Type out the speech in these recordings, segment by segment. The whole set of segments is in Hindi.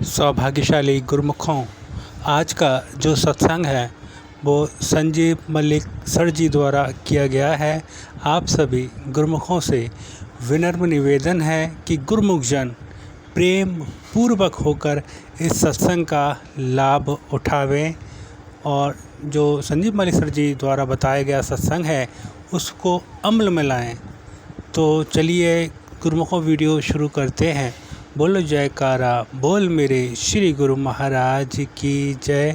सौभाग्यशाली गुरुमुखों, आज का जो सत्संग है वो संजीव मलिक सर जी द्वारा किया गया है। आप सभी गुरुमुखों से विनम्र निवेदन है कि गुरुमुख जन प्रेम पूर्वक होकर इस सत्संग का लाभ उठावें और जो संजीव मलिक सर जी द्वारा बताया गया सत्संग है उसको अमल में लाएं। तो चलिए गुरुमुखों वीडियो शुरू करते हैं। बोलो जयकारा बोल मेरे श्री गुरु महाराज की जय।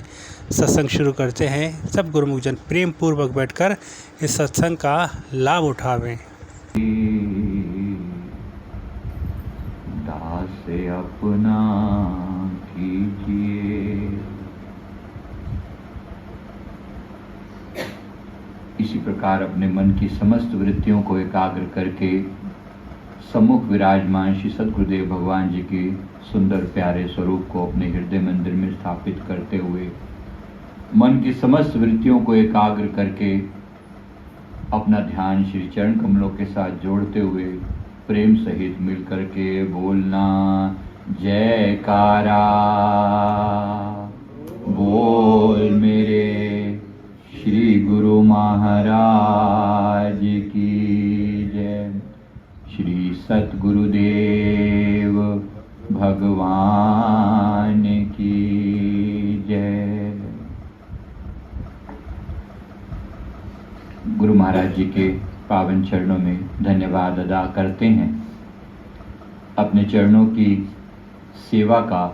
सत्संग शुरू करते हैं। सब गुरुमुख जन प्रेम पूर्वक बैठकर इस सत्संग का लाभ उठावें। दास अपना कीजिए। इसी प्रकार अपने मन की समस्त वृत्तियों को एकाग्र करके सम्मुख विराजमान श्री सद्गुरुदेव भगवान जी के सुंदर प्यारे स्वरूप को अपने हृदय मंदिर में स्थापित करते हुए मन की समस्त वृत्तियों को एकाग्र करके अपना ध्यान श्री चरण कमलों के साथ जोड़ते हुए प्रेम सहित मिलकर के बोलना जयकारा बोल मेरे श्री गुरु महाराज की जय। श्री सद्गुरुदेव भगवान की जय। गुरु महाराज जी के पावन चरणों में धन्यवाद अदा करते हैं। अपने चरणों की सेवा का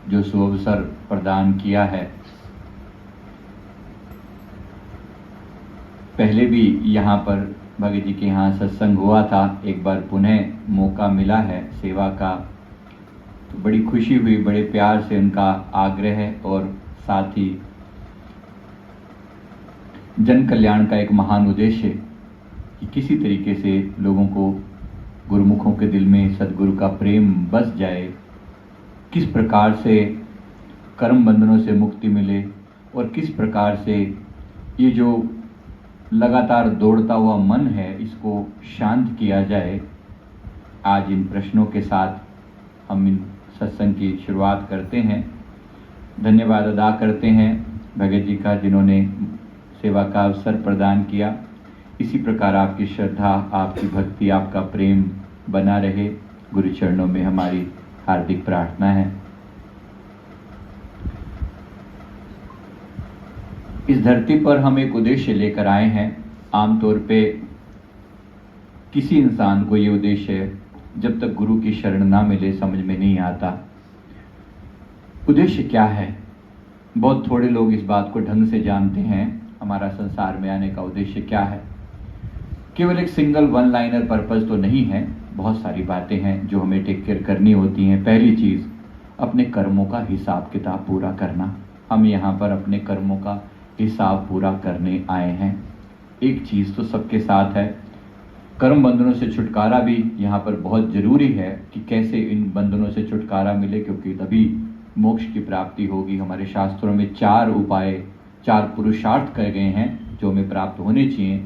जो सुअवसर प्रदान किया है, पहले भी यहाँ पर भगत जी के यहाँ सत्संग हुआ था, एक बार पुनः मौका मिला है सेवा का, तो बड़ी खुशी हुई। बड़े प्यार से उनका आग्रह है और साथ ही जन कल्याण का एक महान उद्देश्य कि किसी तरीके से लोगों को गुरुमुखों के दिल में सद्गुरु का प्रेम बस जाए, किस प्रकार से कर्म बंधनों से मुक्ति मिले और किस प्रकार से ये जो लगातार दौड़ता हुआ मन है इसको शांत किया जाए। आज इन प्रश्नों के साथ हम इन सत्संग की शुरुआत करते हैं। धन्यवाद अदा करते हैं भगत जी का जिन्होंने सेवा का अवसर प्रदान किया। इसी प्रकार आपकी श्रद्धा, आपकी भक्ति, आपका प्रेम बना रहे, गुरु चरणों में हमारी हार्दिक प्रार्थना है। इस धरती पर हम एक उद्देश्य लेकर आए हैं। आमतौर पे किसी इंसान को ये उद्देश्य जब तक गुरु की शरण ना मिले समझ में नहीं आता। उद्देश्य क्या है? बहुत थोड़े लोग इस बात को ढंग से जानते हैं। हमारा संसार में आने का उद्देश्य क्या है? केवल एक सिंगल वन लाइनर पर्पस तो नहीं है, बहुत सारी बातें हैं जो हमें टेक केयर करनी होती हैं। पहली चीज, अपने कर्मों का हिसाब किताब पूरा करना। हम यहाँ पर अपने कर्मों का हिसाब पूरा करने आए हैं। एक चीज तो सबके साथ है, कर्म बंधनों से छुटकारा भी यहाँ पर बहुत जरूरी है कि कैसे इन बंधनों से छुटकारा मिले, क्योंकि तभी मोक्ष की प्राप्ति होगी। हमारे शास्त्रों में 4 उपाय, 4 पुरुषार्थ कहे गए हैं जो हमें प्राप्त होने चाहिए,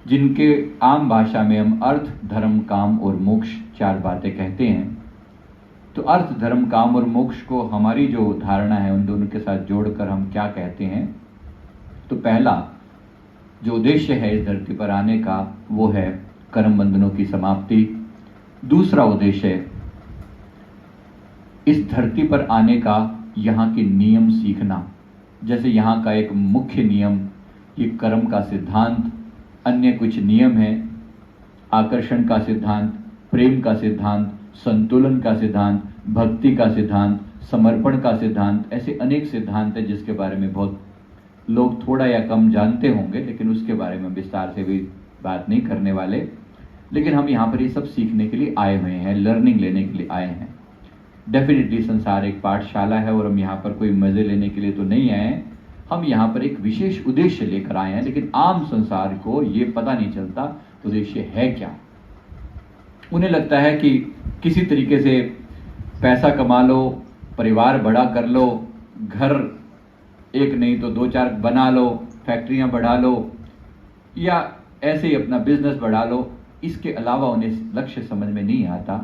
जिनके आम भाषा में हम अर्थ, धर्म, काम और मोक्ष 4 बातें कहते हैं। तो अर्थ, धर्म, काम और मोक्ष को हमारी जो धारणा है उन दोनों के साथ जोड़कर हम क्या कहते हैं? तो पहला जो उद्देश्य है इस धरती पर आने का वो है कर्म बंधनों की समाप्ति। दूसरा उद्देश्य इस धरती पर आने का यहाँ के नियम सीखना। जैसे यहाँ का एक मुख्य नियम ये कर्म का सिद्धांत, अन्य कुछ नियम है आकर्षण का सिद्धांत, प्रेम का सिद्धांत, संतुलन का सिद्धांत, भक्ति का सिद्धांत, समर्पण का सिद्धांत। ऐसे अनेक सिद्धांत है जिसके बारे में बहुत लोग थोड़ा या कम जानते होंगे, लेकिन उसके बारे में विस्तार से भी बात नहीं करने वाले। लेकिन हम यहाँ पर ये सब सीखने के लिए आए हुए हैं, लर्निंग लेने के लिए आए हैं। डेफिनेटली संसार एक पाठशाला है और हम यहाँ पर कोई मजे लेने के लिए तो नहीं आए हैं। हम यहाँ पर एक विशेष उद्देश्य लेकर आए हैं, लेकिन आम संसार को ये पता नहीं चलता उद्देश्य है क्या। उन्हें लगता है कि किसी तरीके से पैसा कमा लो, परिवार बड़ा कर लो, घर एक नहीं तो 2-4 बना लो, फैक्ट्रियां बढ़ा लो, या ऐसे ही अपना बिजनेस बढ़ा लो। इसके अलावा उन्हें लक्ष्य समझ में नहीं आता।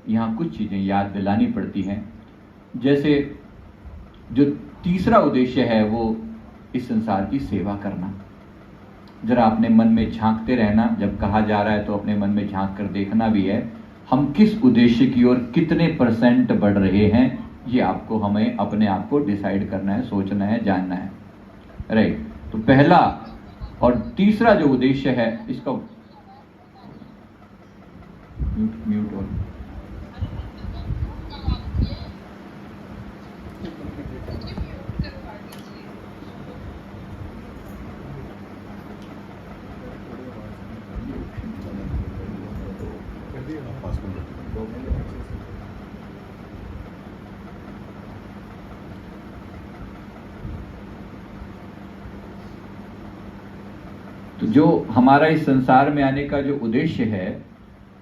यहाँ कुछ चीज़ें याद दिलानी पड़ती हैं। जैसे जो तीसरा उद्देश्य है वो इस संसार की सेवा करना। जरा अपने मन में झांकते रहना, जब कहा जा रहा है तो अपने मन में झांक कर देखना भी है हम किस उद्देश्य की ओर कितने % बढ़ रहे हैं। ये आपको हमें अपने आप को डिसाइड करना है, सोचना है, जानना है, राइट। तो पहला और तीसरा जो उद्देश्य है इसका म्यूट हो। तो जो हमारा इस संसार में आने का जो उद्देश्य है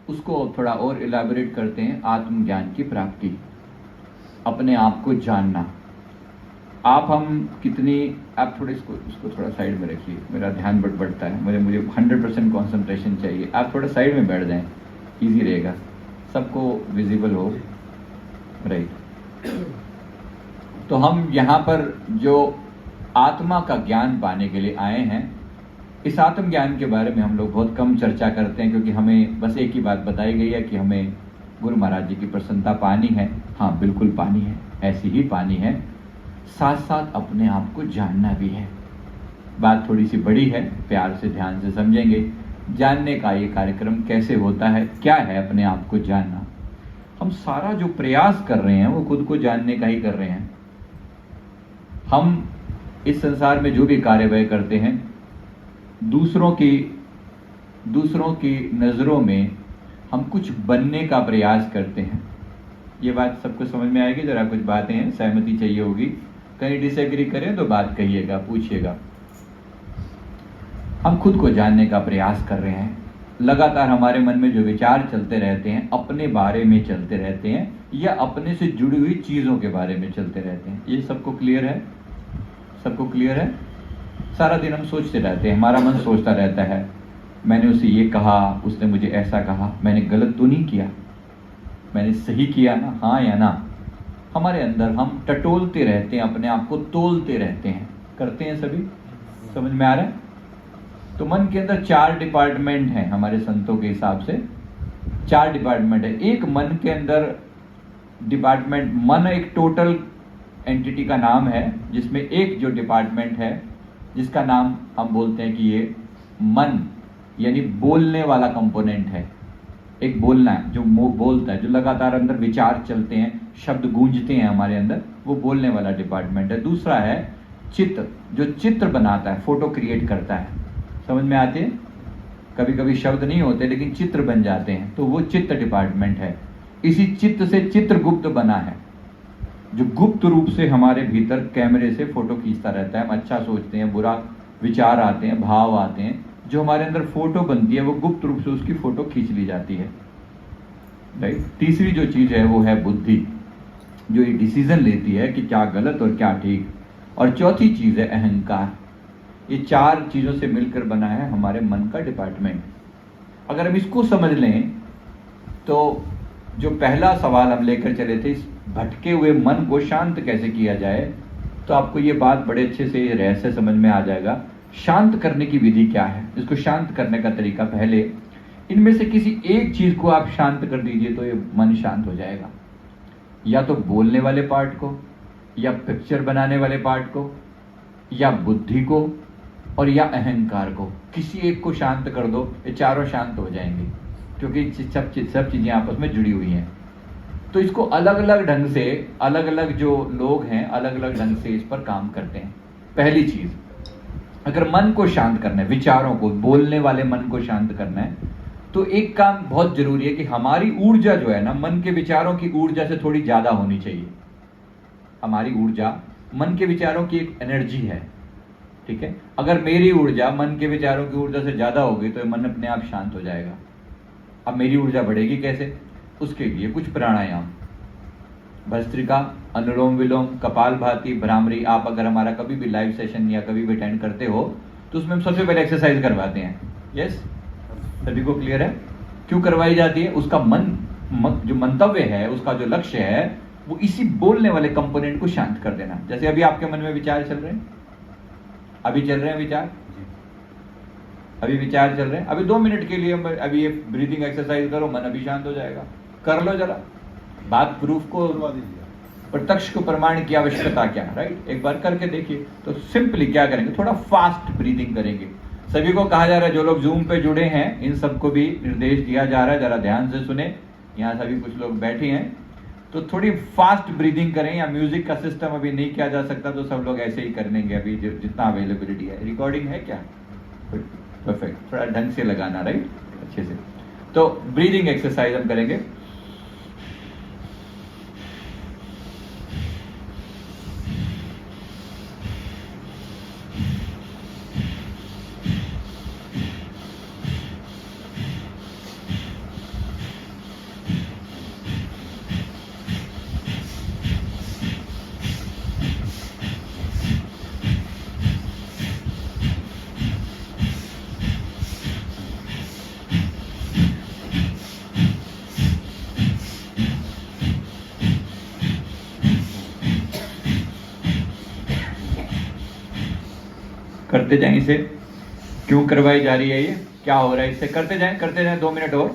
उसको थोड़ा और इलैबोरेट करते हैं। आत्मज्ञान की प्राप्ति, अपने आप को जानना। आप थोड़े इसको थोड़ा साइड में रखिए, मेरा ध्यान बढ़ता है, मुझे 100% कंसंट्रेशन चाहिए। आप थोड़ा साइड में बैठ जाएं, इजी रहेगा, सबको विजिबल हो, राइट। तो हम यहाँ पर जो आत्मा का ज्ञान पाने के लिए आए हैं, इस आत्मज्ञान के बारे में हम लोग बहुत कम चर्चा करते हैं, क्योंकि हमें बस एक ही बात बताई गई है कि हमें गुरु महाराज जी की प्रसन्नता पानी है। हाँ, बिल्कुल पानी है, ऐसी ही पानी है, साथ साथ अपने आप को जानना भी है। बात थोड़ी सी बड़ी है, प्यार से ध्यान से समझेंगे। जानने का ये कार्यक्रम कैसे होता है, क्या है अपने आप को जानना। हम सारा जो प्रयास कर रहे हैं वो खुद को जानने का ही कर रहे हैं। हम इस संसार में जो भी कार्यवाही करते हैं दूसरों की नज़रों में हम कुछ बनने का प्रयास करते हैं। ये बात सबको समझ में आएगी? जरा कुछ बातें हैं, सहमति चाहिए होगी, कहीं डिसएग्री करें तो बात कहिएगा, पूछिएगा। हम खुद को जानने का प्रयास कर रहे हैं। लगातार हमारे मन में जो विचार चलते रहते हैं अपने बारे में चलते रहते हैं या अपने से जुड़ी हुई चीज़ों के बारे में चलते रहते हैं। ये सबको क्लियर है? सबको क्लियर है? सारा दिन हम सोचते रहते हैं, हमारा मन सोचता रहता है मैंने उसे ये कहा, उसने मुझे ऐसा कहा, मैंने गलत तो नहीं किया, मैंने सही किया ना, हाँ या ना। हमारे अंदर हम टटोलते रहते हैं, अपने आप को तोलते रहते हैं। करते हैं सभी? समझ में आ रहा है? तो मन के अंदर 4 डिपार्टमेंट हैं हमारे संतों के हिसाब से। 4 डिपार्टमेंट है। एक मन के अंदर डिपार्टमेंट, मन एक टोटल एंटिटी का नाम है, जिसमें एक जो डिपार्टमेंट है जिसका नाम हम बोलते हैं कि ये मन यानी बोलने वाला कंपोनेंट है। एक बोलना है, जो बोलता है, जो लगातार अंदर विचार चलते हैं, शब्द गूंजते हैं हमारे अंदर, वो बोलने वाला डिपार्टमेंट है। दूसरा है चित्त, जो चित्र बनाता है, फोटो क्रिएट करता है। समझ में आती है? कभी कभी शब्द नहीं होते लेकिन चित्र बन जाते हैं, तो वो चित्त डिपार्टमेंट है। इसी चित्त से चित्रगुप्त बना है, जो गुप्त रूप से हमारे भीतर कैमरे से फोटो खींचता रहता है। हम अच्छा सोचते हैं, बुरा विचार आते हैं, भाव आते हैं, जो हमारे अंदर फोटो बनती है वो गुप्त रूप से उसकी फोटो खींच ली जाती है, राइट। तीसरी जो चीज है वो है बुद्धि, जो ये डिसीजन लेती है कि क्या गलत और क्या ठीक। और चौथी चीज है अहंकार। ये 4 चीजों से मिलकर बना है हमारे मन का डिपार्टमेंट। अगर हम इसको समझ लें तो जो पहला सवाल हम लेकर चले थे, इस भटके हुए मन को शांत कैसे किया जाए, तो आपको ये बात बड़े अच्छे से रहस्य समझ में आ जाएगा। शांत करने की विधि क्या है, इसको शांत करने का तरीका, पहले इनमें से किसी एक चीज को आप शांत कर दीजिए तो ये मन शांत हो जाएगा। या तो बोलने वाले पार्ट को, या पिक्चर बनाने वाले पार्ट को, या बुद्धि को, और या अहंकार को। किसी एक को शांत कर दो, ये चारों शांत हो जाएंगे, क्योंकि सब चीजें आपस में जुड़ी हुई हैं। तो इसको अलग अलग ढंग से, अलग अलग जो लोग हैं अलग अलग ढंग से इस पर काम करते हैं। पहली चीज, अगर मन को शांत करना है, विचारों को, बोलने वाले मन को शांत करना है, तो एक काम बहुत जरूरी है कि हमारी ऊर्जा जो है ना, मन के विचारों की ऊर्जा से थोड़ी ज्यादा होनी चाहिए। हमारी ऊर्जा मन के विचारों की एक एनर्जी है, ठीक है। अगर मेरी ऊर्जा मन के विचारों की ऊर्जा से ज्यादा होगी तो मन अपने आप शांत हो जाएगा। अब मेरी ऊर्जा बढ़ेगी कैसे? उसके लिए कुछ प्राणायाम, भस्त्रिका, अनुलोम विलोम, कपालभाति, भ्रामरी। आप अगर हमारा कभी भी लाइव सेशन या कभी भी अटेंड करते हो तो उसमें हम सबसे पहले एक्सरसाइज करवाते हैं। यस, सभी को क्लियर है? क्यों करवाई जाती है? उसका जो मंतव्य है, उसका जो लक्ष्य है, वो इसी बोलने वाले कंपोनेंट को शांत कर देना। जैसे अभी आपके मन में विचार चल रहे हैं, अभी चल रहे हैं विचार, अभी विचार चल रहे हैं, अभी 2 मिनट के लिए अभी ये ब्रीदिंग एक्सरसाइज करो, मन अभी शांत हो जाएगा। कर लो जरा, बात प्रूफ को, प्रत्यक्ष को प्रमाण की आवश्यकता क्या है, राइट? एक बार करके देखिए। तो सिंपली क्या करेंगे, थोड़ा फास्ट ब्रीदिंग करेंगे। सभी को कहा जा रहा है, जो लोग जूम पे जुड़े हैं इन सबको भी निर्देश दिया जा रहा है, जरा ध्यान से सुने। यहाँ सभी कुछ लोग बैठे हैं, तो थोड़ी फास्ट ब्रीदिंग करें। या म्यूजिक का सिस्टम अभी नहीं किया जा सकता तो सब लोग ऐसे ही कर लेंगे, अभी जितना अवेलेबिलिटी है। रिकॉर्डिंग है क्या? परफेक्ट, थोड़ा ढंग से लगाना, राइट, अच्छे से। तो ब्रीदिंग एक्सरसाइज हम करेंगे। करते जाएं इसे। क्यों करवाई जा रही है ये, क्या हो रहा है इससे? करते जाएं 2 मिनट और,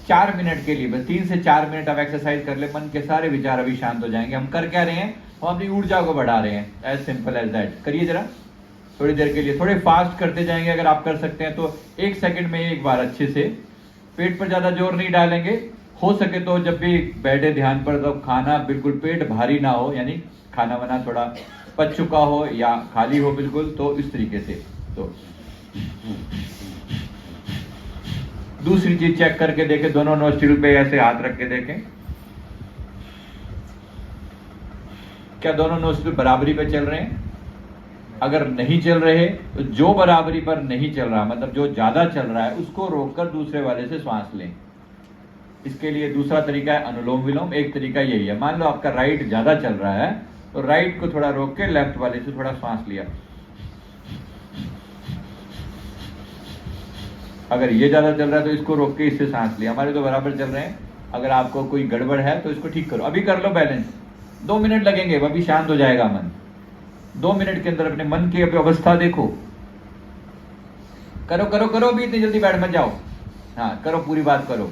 4 मिनट के लिए, बस 3 से 4 मिनट आप एक्सरसाइज कर ले, मन के सारे विचार अभी शांत हो जाएंगे। हम कर क्या रहे हैं, हम अपनी ऊर्जा को बढ़ा रहे हैं, एज सिंपल एज दैट। करिए जरा थोड़ी देर के लिए, थोड़े फास्ट करते जाएंगे। अगर आप कर सकते हैं तो 1 सेकंड में एक बार अच्छे से। पेट पर ज्यादा जोर नहीं डालेंगे। हो सके तो जब भी बैठे ध्यान पर, तो खाना बिल्कुल पेट भारी ना हो, यानी खाना वाना थोड़ा पच चुका हो या खाली हो बिल्कुल, तो इस तरीके से। तो दूसरी चीज चेक करके देखें, दोनों नोस्ट्रिल पे ऐसे हाथ रख के देखें, क्या दोनों नोस्ट्रिल बराबरी पे चल रहे हैं? अगर नहीं चल रहे तो जो बराबरी पर नहीं चल रहा, मतलब जो ज्यादा चल रहा है, उसको रोककर दूसरे वाले से श्वास लें। इसके लिए दूसरा तरीका है अनुलोम विलोम। एक तरीका यही है, मान लो आपका राइट ज्यादा चल रहा है तो राइट को थोड़ा रोक के लेफ्ट वाले से थोड़ा सांस लिया। अगर ये ज्यादा चल रहा है तो इसको रोक के इससे सांस लिया। हमारे तो बराबर चल रहे हैं। अगर आपको कोई गड़बड़ है तो इसको ठीक करो, अभी कर लो बैलेंस। 2 मिनट लगेंगे, अभी शांत हो जाएगा मन। 2 मिनट के अंदर अपने मन की अवस्था देखो। करो करो करो, भी इतनी जल्दी बैठ मत जाओ। हाँ करो, पूरी बात करो।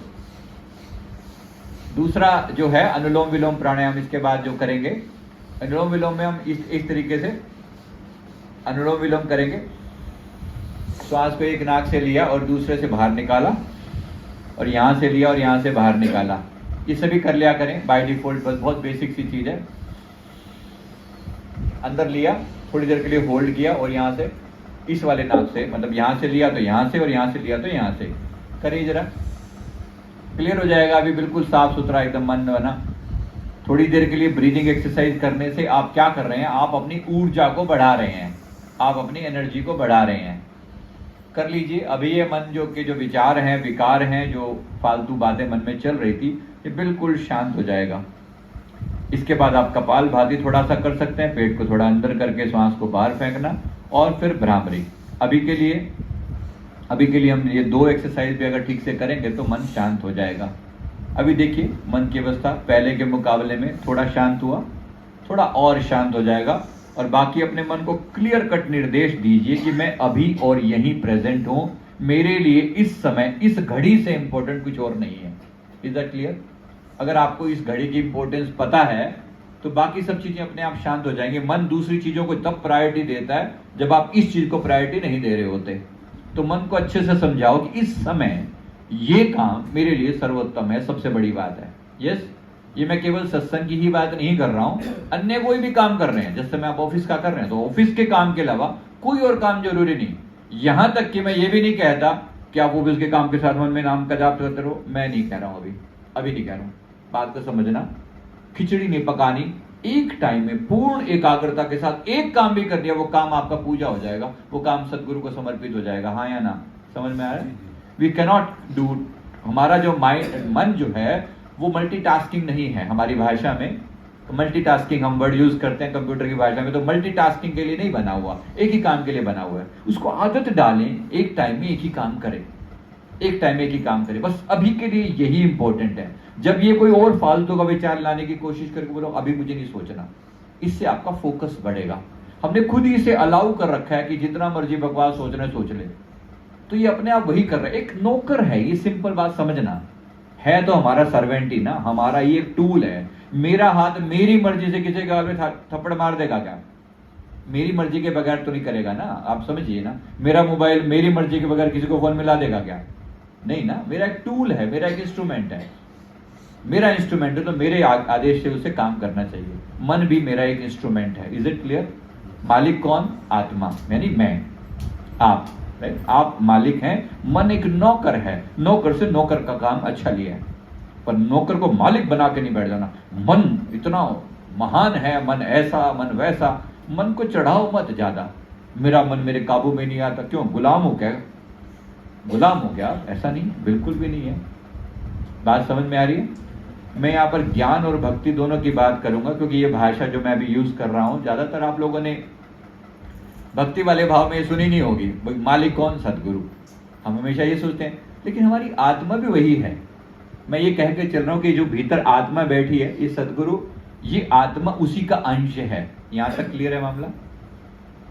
दूसरा जो है अनुलोम विलोम प्राणायाम, इसके बाद जो करेंगे, अनुलोम विलोम में हम इस तरीके से अनुलोम विलोम करेंगे। श्वास को एक नाक से लिया और दूसरे से बाहर निकाला, और यहां से लिया और यहां से बाहर निकाला। ये सभी कर लिया करें बाय डिफॉल्ट, बस बहुत बेसिक सी चीज है। अंदर लिया, थोड़ी देर के लिए होल्ड किया, और यहां से इस वाले नाक से, मतलब यहां से लिया तो यहां से, और यहां से लिया तो यहां से। करिए जरा, क्लियर हो जाएगा। अभी बिल्कुल साफ सुथरा एकदम मन बना। थोड़ी देर के लिए ब्रीदिंग एक्सरसाइज करने से आप क्या कर रहे हैं, आप अपनी ऊर्जा को बढ़ा रहे हैं, आप अपनी एनर्जी को बढ़ा रहे हैं। कर लीजिए। अभी ये मन जो विचार हैं, विकार हैं, जो फालतू बातें मन में चल रही थी, ये बिल्कुल शांत हो जाएगा। इसके बाद आप कपालभाति थोड़ा सा कर सकते हैं, पेट को थोड़ा अंदर करके श्वास को बाहर फेंकना, और फिर भ्रामरी। अभी के लिए हम ये 2 एक्सरसाइज भी अगर ठीक से करेंगे तो मन शांत हो जाएगा। अभी देखिए मन की अवस्था पहले के मुकाबले में थोड़ा शांत हुआ, थोड़ा और शांत हो जाएगा। और बाकी अपने मन को क्लियर कट निर्देश दीजिए कि मैं अभी और यहीं प्रेजेंट हूं, मेरे लिए इस समय, इस घड़ी से इंपॉर्टेंट कुछ और नहीं है। Is that clear? अगर आपको इस घड़ी की इंपॉर्टेंस पता है तो बाकी सब चीजें अपने आप शांत हो जाएंगी। मन दूसरी चीजों को तब प्रायोरिटी देता है जब आप इस चीज को प्रायोरिटी नहीं दे रहे होते। तो मन को अच्छे से समझाओ कि इस समय ये काम मेरे लिए सर्वोत्तम है, सबसे बड़ी बात है। यस, ये मैं केवल सत्संग की ही बात नहीं कर रहा हूं, अन्य कोई भी काम कर रहे हैं, जैसे मैं आप ऑफिस का कर रहे हैं तो ऑफिस के काम के अलावा कोई और काम जरूरी नहीं। यहां तक कि मैं ये भी नहीं कहता कि आप ऑफिस के काम के साथ मन में नाम का जाप करते रहो, मैं नहीं कह रहा हूं, अभी नहीं कह रहा हूं। बात को समझना, खिचड़ी नहीं पकानी, एक टाइम में पूर्ण एकाग्रता के साथ एक काम भी कर दिया, वो काम आपका पूजा हो जाएगा, वो काम सदगुरु को समर्पित हो जाएगा। हाँ या ना? समझ में आ रहा है? वी कैनॉट डू, हमारा जो मन जो है वो मल्टीटास्किंग नहीं है। हमारी भाषा में मल्टीटास्किंग हम वर्ड यूज करते हैं कंप्यूटर की भाषा में, तो मल्टीटास्किंग के लिए नहीं बना हुआ, एक ही काम के लिए बना हुआ है। उसको आदत डालें, एक टाइम में एक ही काम करें। एक टाइम एक ही काम करें, बस अभी के लिए यही इंपॉर्टेंट है। जब ये कोई और फालतू का विचार लाने की कोशिश करके बोलो अभी मुझे नहीं सोचना, इससे आपका फोकस बढ़ेगा। हमने खुद ही इसे अलाउ कर रखा है कि जितना मर्जी बकवास सोचना है सोच ले, तो ये अपने आप वही कर रहा है, एक नौकर है। ये सिंपल बात समझना है, तो हमारा सर्वेंट ही ना, हमारा ये एक टूल है। मेरा हाथ मेरी मर्जी से किसी गाल में थप्पड़ मार देगा क्या? मेरी मर्जी के बगैर तो नहीं करेगा ना, आप समझिए ना। मेरा मोबाइल मेरी मर्जी के बगैर किसी को फोन मिला देगा क्या? नहीं ना, मेरा एक टूल है, मेरा एक इंस्ट्रूमेंट है। मेरा इंस्ट्रूमेंट है तो मेरे आदेश से उसे काम करना चाहिए। मन भी मेरा एक इंस्ट्रूमेंट है। Is it clear? मालिक कौन? आत्मा, यानी मैं, आप, राइट? आप मालिक हैं, मन एक नौकर है। नौकर से नौकर का काम अच्छा लिया है, पर नौकर को मालिक बना के नहीं बैठ जाना। मन इतना महान है, मन ऐसा, मन वैसा। मन को चढ़ाओ मत ज्यादा। मेरा मन मेरे काबू में नहीं आता, क्यों? गुलाम हो क्या? गुलाम हो क्या? ऐसा नहीं, बिल्कुल भी नहीं है। बात समझ में आ रही है? मैं यहाँ पर ज्ञान और भक्ति दोनों की बात करूंगा, क्योंकि ये भाषा जो मैं अभी यूज कर रहा हूं, ज्यादातर आप लोगों ने भक्ति वाले भाव में ये सुनी नहीं होगी। मालिक कौन? सदगुरु। हम हमेशा ये सोचते हैं, लेकिन हमारी आत्मा भी वही है। मैं ये कह के चल रहा हूं कि जो भीतर आत्मा बैठी है, ये सदगुरु, ये आत्मा उसी का अंश है। यहां तक क्लियर है मामला?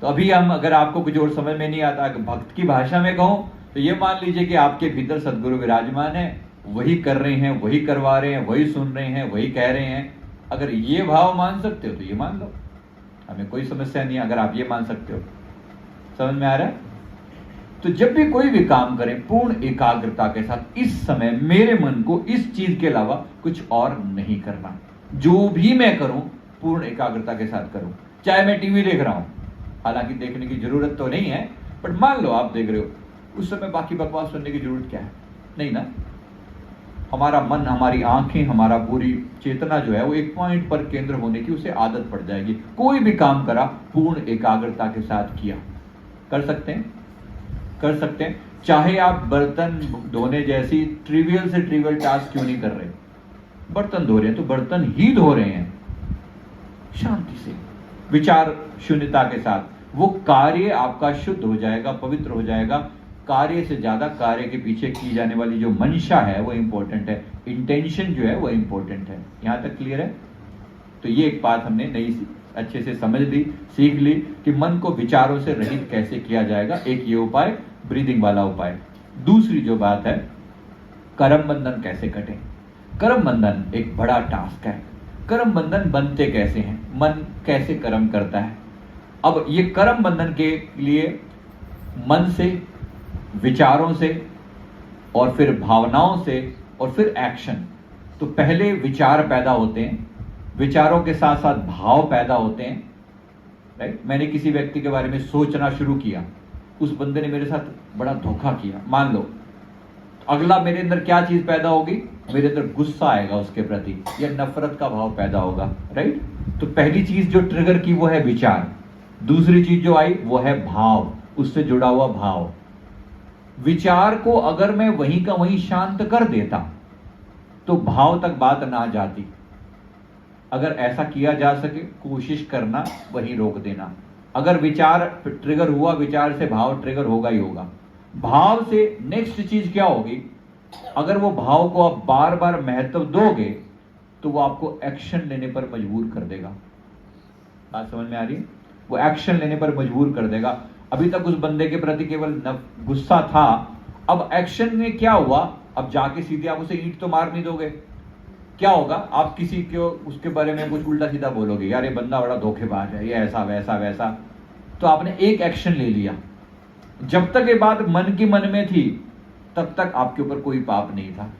तो अभी हम, अगर आपको कुछ और समझ में नहीं आता, भक्त की भाषा में कहूं तो ये मान लीजिए कि आपके भीतर सदगुरु विराजमान है, वही कर रहे हैं, वही करवा रहे हैं, वही सुन रहे हैं, वही कह रहे हैं। अगर ये भाव मान सकते हो तो ये मान लो, हमें कोई समस्या नहीं है अगर आप ये मान सकते हो। समझ में आ रहा है? तो जब भी कोई भी काम करें पूर्ण एकाग्रता के साथ, इस समय मेरे मन को इस चीज के अलावा कुछ और नहीं करना। जो भी मैं करूं पूर्ण एकाग्रता के साथ करूं। चाहे मैं टीवी देख रहा हूं, हालांकि देखने की जरूरत तो नहीं है, बट मान लो आप देख रहे हो, उस समय बाकी बकवास सुनने की जरूरत क्या है? नहीं ना। हमारा मन, हमारी आंखें, हमारा पूरी चेतना जो है वो एक पॉइंट पर केंद्र होने की उसे आदत पड़ जाएगी। कोई भी काम करा पूर्ण एकाग्रता के साथ किया, कर सकते हैं, कर सकते हैं। चाहे आप बर्तन धोने जैसी ट्रिवियल से ट्रिवियल टास्क क्यों नहीं कर रहे, बर्तन धो रहे हैं तो बर्तन ही धो रहे हैं, शांति से, विचार शून्यता के साथ। वो कार्य आपका शुद्ध हो जाएगा, पवित्र हो जाएगा। कार्य से ज्यादा कार्य के पीछे की जाने वाली जो मंशा है वो इंपॉर्टेंट है, इंटेंशन जो है वो इंपॉर्टेंट है। यहां तक क्लियर है? तो ये एक बात हमने नई अच्छे से समझ ली, सीख ली कि मन को विचारों से रहित कैसे किया जाएगा। एक ये उपाय, ब्रीदिंग वाला उपाय। दूसरी जो बात है, कर्म बंधन कैसे कटे। कर्म बंधन एक बड़ा टास्क है। कर्म बंधन बनते कैसे हैं, मन कैसे कर्म करता है। अब ये कर्म बंधन के लिए मन से, विचारों से, और फिर भावनाओं से, और फिर एक्शन। तो पहले विचार पैदा होते हैं, विचारों के साथ साथ भाव पैदा होते हैं, राइट? मैंने किसी व्यक्ति के बारे में सोचना शुरू किया, उस बंदे ने मेरे साथ बड़ा धोखा किया, मान लो, अगला मेरे अंदर क्या चीज पैदा होगी? मेरे अंदर गुस्सा आएगा उसके प्रति, या नफरत का भाव पैदा होगा, राइट? तो पहली चीज जो ट्रिगर की वो है विचार। दूसरी चीज जो आई वो है भाव, उससे जुड़ा हुआ भाव। विचार को अगर मैं वहीं का वहीं शांत कर देता तो भाव तक बात ना जाती। अगर ऐसा किया जा सके, कोशिश करना, वहीं रोक देना। अगर विचार ट्रिगर हुआ, विचार से भाव ट्रिगर होगा ही होगा। भाव से नेक्स्ट चीज क्या होगी? अगर वो भाव को आप बार बार महत्व दोगे तो वो आपको एक्शन लेने पर मजबूर कर देगा। बात समझ में आ रही है? वो एक्शन लेने पर मजबूर कर देगा। अभी तक उस बंदे के प्रति केवल गुस्सा था, अब एक्शन में क्या हुआ? अब जाके सीधे आप उसे ईंट तो मार नहीं दोगे। क्या होगा? आप किसी को उसके बारे में कुछ उल्टा सीधा बोलोगे, यार ये बंदा बड़ा धोखेबाज है, ये ऐसा वैसा वैसा। तो आपने एक एक्शन ले लिया। जब तक ये बात मन की मन में थी तब तक आपके ऊपर कोई पाप नहीं था।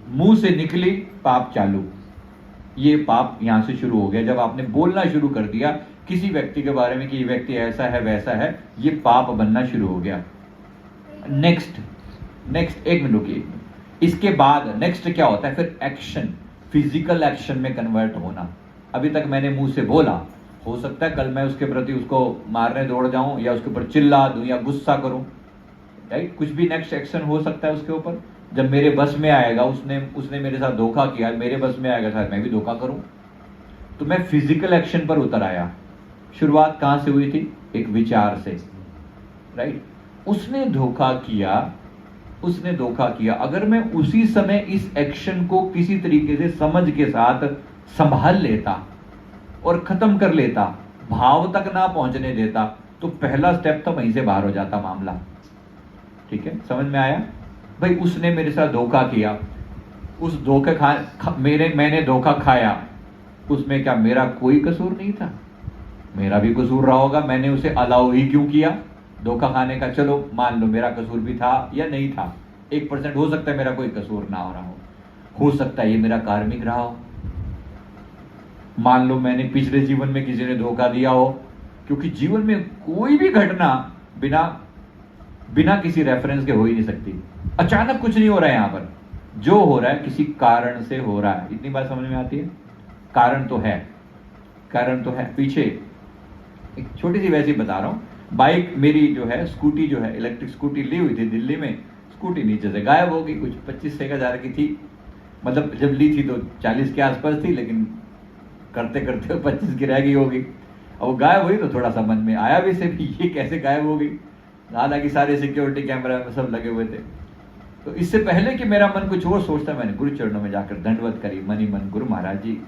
मुंह से निकली, पाप चालू। ये पाप यहां से शुरू हो गया जब आपने बोलना शुरू कर दिया किसी व्यक्ति के बारे में कि ये व्यक्ति ऐसा है वैसा है, ये पाप बनना शुरू हो गया। नेक्स्ट एक मिनट रुकिए। इसके बाद नेक्स्ट क्या होता है? फिर एक्शन, फिजिकल एक्शन में कन्वर्ट होना। अभी तक मैंने मुंह से बोला, हो सकता है कल मैं उसके प्रति उसको मारने दौड़ जाऊं, या उसके ऊपर चिल्ला दूं, या गुस्सा करूं, राइट? कुछ भी नेक्स्ट एक्शन हो सकता है उसके ऊपर। जब मेरे बस में आएगा, उसने मेरे साथ धोखा किया, मेरे बस में आएगा शायद मैं भी धोखा करूं। तो मैं फिजिकल एक्शन पर उतर आया। शुरुआत कहां से हुई थी? एक विचार से, राइट? उसने धोखा किया, उसने धोखा किया। अगर मैं उसी समय इस एक्शन को किसी तरीके से समझ के साथ संभाल लेता और खत्म कर लेता, भाव तक ना पहुंचने देता, तो पहला स्टेप तो वहीं से बाहर हो जाता मामला। ठीक है, समझ में आया? भाई उसने मेरे साथ धोखा किया, उस धोखे मैंने धोखा खाया, उसमें क्या मेरा कोई कसूर नहीं था? मेरा भी कसूर रहा होगा, मैंने उसे अलाउ ही क्यों किया धोखा खाने का? चलो मान लो मेरा कसूर भी था या नहीं था, 1% हो सकता है मेरा कोई कसूर ना हो रहा हो सकता है ये मेरा कार्मिक रहा हो। मान लो मैंने पिछले जीवन में किसी ने धोखा दिया हो, क्योंकि जीवन में कोई भी घटना बिना किसी रेफरेंस के हो ही नहीं सकती। अचानक कुछ नहीं हो रहा है, यहां पर जो हो रहा है किसी कारण से हो रहा है। इतनी बात समझ में आती है? कारण तो है। पीछे एक छोटी सी वैसी बता रहा हूं, बाइक मेरी जो है, स्कूटी जो है, इलेक्ट्रिक स्कूटी ली हुई थी दिल्ली में, स्कूटी नीचे से गायब हो गई। कुछ 25,000 की थी, मतलब जब ली थी तो 40 के आसपास थी, लेकिन करते करते 25 की रह गई होगी। अब वो गायब हुई तो थोड़ा सा मन में आया भी से ये कैसे गायब हो गई। हालांकि सारे सिक्योरिटी कैमरा में सब लगे हुए थे। तो इससे पहले कि मेरा मन कुछ और सोचता, मैंने गुरु चरणों में जाकर दंडवत करी मन ही मन, गुरु महाराज जी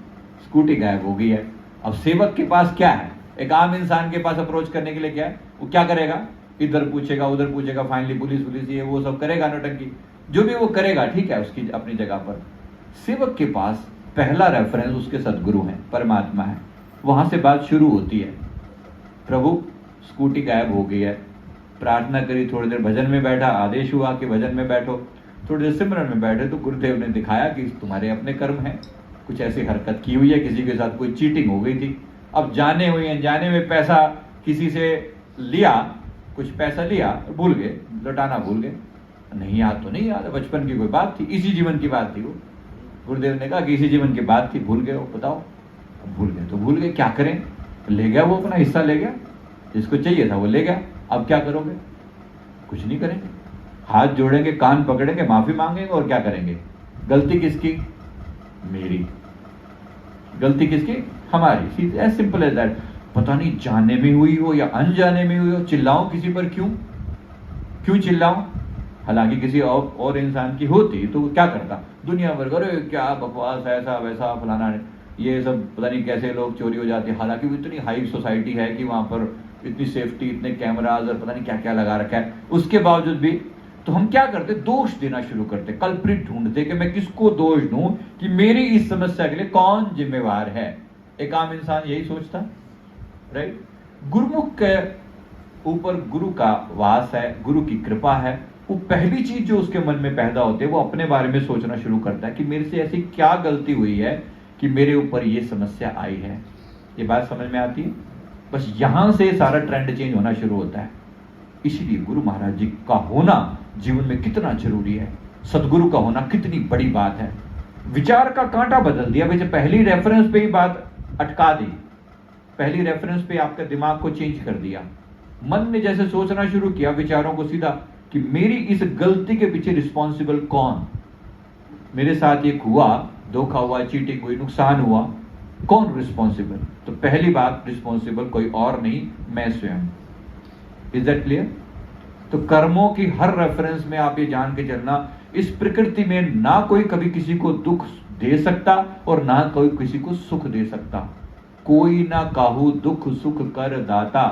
स्कूटी गायब हो गई है। अब सेवक के पास क्या है, एक आम इंसान के पास अप्रोच करने के लिए क्या है, वो क्या करेगा, इधर पूछेगा उधर पूछेगा, फाइनली पुलिस ये वो सब करेगा, नौटंकी जो भी वो करेगा, ठीक है, उसकी अपनी जगह पर। सेवक के पास पहला रेफरेंस उसके सदगुरु हैं, परमात्मा है। वहां से बात शुरू होती है, प्रभु स्कूटी गायब हो गई है, प्रार्थना करी, थोड़ी देर भजन में बैठा, आदेश हुआ कि भजन में बैठो, थोड़ी देर सिमरन में बैठे तो गुरुदेव ने दिखाया कि तुम्हारे अपने कर्म हैं, कुछ ऐसी हरकत की हुई है, किसी के साथ कोई चीटिंग हो गई थी। अब जाने हुए अनजाने में पैसा किसी से लिया, कुछ पैसा लिया, भूल गए, लौटाना भूल गए। नहीं याद तो नहीं याद, बचपन की कोई बात थी, इसी जीवन की बात थी वो। गुरुदेव ने कहा कि इसी जीवन की बात थी, भूल गए हो, बताओ। भूल गए तो भूल गए, क्या करें? ले गया वो, अपना हिस्सा ले गया, जिसको चाहिए था वो ले गया। अब क्या करोगे? कुछ नहीं करेंगे, हाथ जोड़ेंगे, कान पकड़ेंगे, माफी मांगेंगे और क्या करेंगे? गलती किसकी? मेरी। गलती किसकी? हमारी। As simple as that. पता नहीं जाने में हुई हो या अनजाने में हुई हो, चिल्लाऊं किसी पर क्यों चिल्लाऊं? हालांकि किसी और इंसान की होती तो क्या करता, दुनिया भर अरे क्या बकवास, ऐसा वैसा फलाना, ये सब पता नहीं कैसे लोग चोरी हो जाती है। हालांकि वो इतनी हाई सोसाइटी है कि वहां पर इतनी सेफ्टी, इतने कैमराज और पता नहीं क्या क्या लगा रखा है, उसके बावजूद भी तो हम क्या करते, दोष देना शुरू करते, कल्प्रिट ढूंढते कि मैं किसको दोष दूं, कि मेरी इस समस्या के लिए कौन जिम्मेवार है। एक आम इंसान यही सोचता, राइट? गुरुमुख के ऊपर गुरु का वास है, गुरु की कृपा है। वो पहली चीज जो उसके मन में पैदा होती है, वो अपने बारे में सोचना शुरू करता है कि मेरे से ऐसी क्या गलती हुई है कि मेरे ऊपर ये समस्या आई है। ये बात समझ में आती है? बस यहां से सारा ट्रेंड चेंज होना शुरू होता है। इसीलिए गुरु महाराज जी का होना जीवन में कितना जरूरी है, सदगुरु का होना कितनी बड़ी बात है। विचार का कांटा बदल दिया। वैसे पहली रेफरेंस पे ही बात अटका दी, पहली रेफरेंस पे आपके दिमाग को चेंज कर दिया। मन ने जैसे सोचना शुरू किया विचारों को सीधा कि मेरी इस गलती के पीछे रिस्पॉन्सिबल कौन, मेरे साथ ये हुआ, धोखा हुआ, चीटिंग हुई, नुकसान हुआ, कौन रिस्पॉन्सिबल? तो पहली बात, रिस्पॉन्सिबल कोई और नहीं, मैं स्वयं। Is that clear? तो कर्मों की हर रेफरेंस में आप ये जान के चलना, इस प्रकृति में ना कोई कभी किसी को दुख दे सकता और ना कोई किसी को सुख दे सकता। कोई ना काहू दुख सुख कर दाता,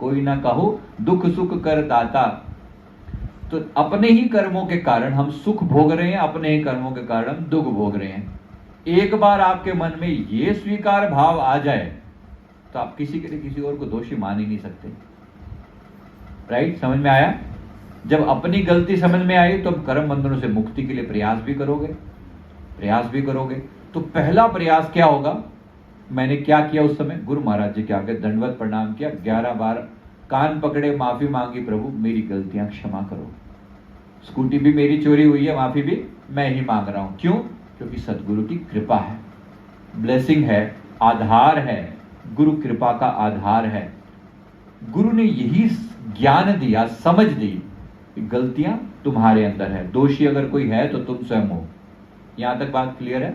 कोई ना काहू दुख सुख कर दाता। तो अपने ही कर्मों के कारण हम सुख भोग रहे हैं, अपने ही कर्मों के कारण दुख भोग रहे हैं। एक बार आपके मन में ये स्वीकार भाव आ जाए तो आप किसी के लिए किसी और को दोषी मान ही नहीं सकते। राइट? समझ में आया? जब अपनी गलती समझ में आई तो कर्म बंधनों से मुक्ति के लिए प्रयास भी करोगे। तो पहला प्रयास क्या होगा? मैंने क्या किया उस समय? गुरु महाराज जी के आगे दंडवत प्रणाम किया, 11 बार कान पकड़े, माफी मांगी, प्रभु मेरी गलतियां क्षमा करो। स्कूटी भी मेरी चोरी हुई है, माफी भी मैं ही मांग रहा हूं। क्यों? क्योंकि सदगुरु की कृपा है, ब्लेसिंग है, आधार है, गुरु कृपा का आधार है। गुरु ने यही ज्ञान दिया, समझ दी कि गलतियां तुम्हारे अंदर है, दोषी अगर कोई है तो तुम स्वयं हो। यहां तक बात क्लियर है?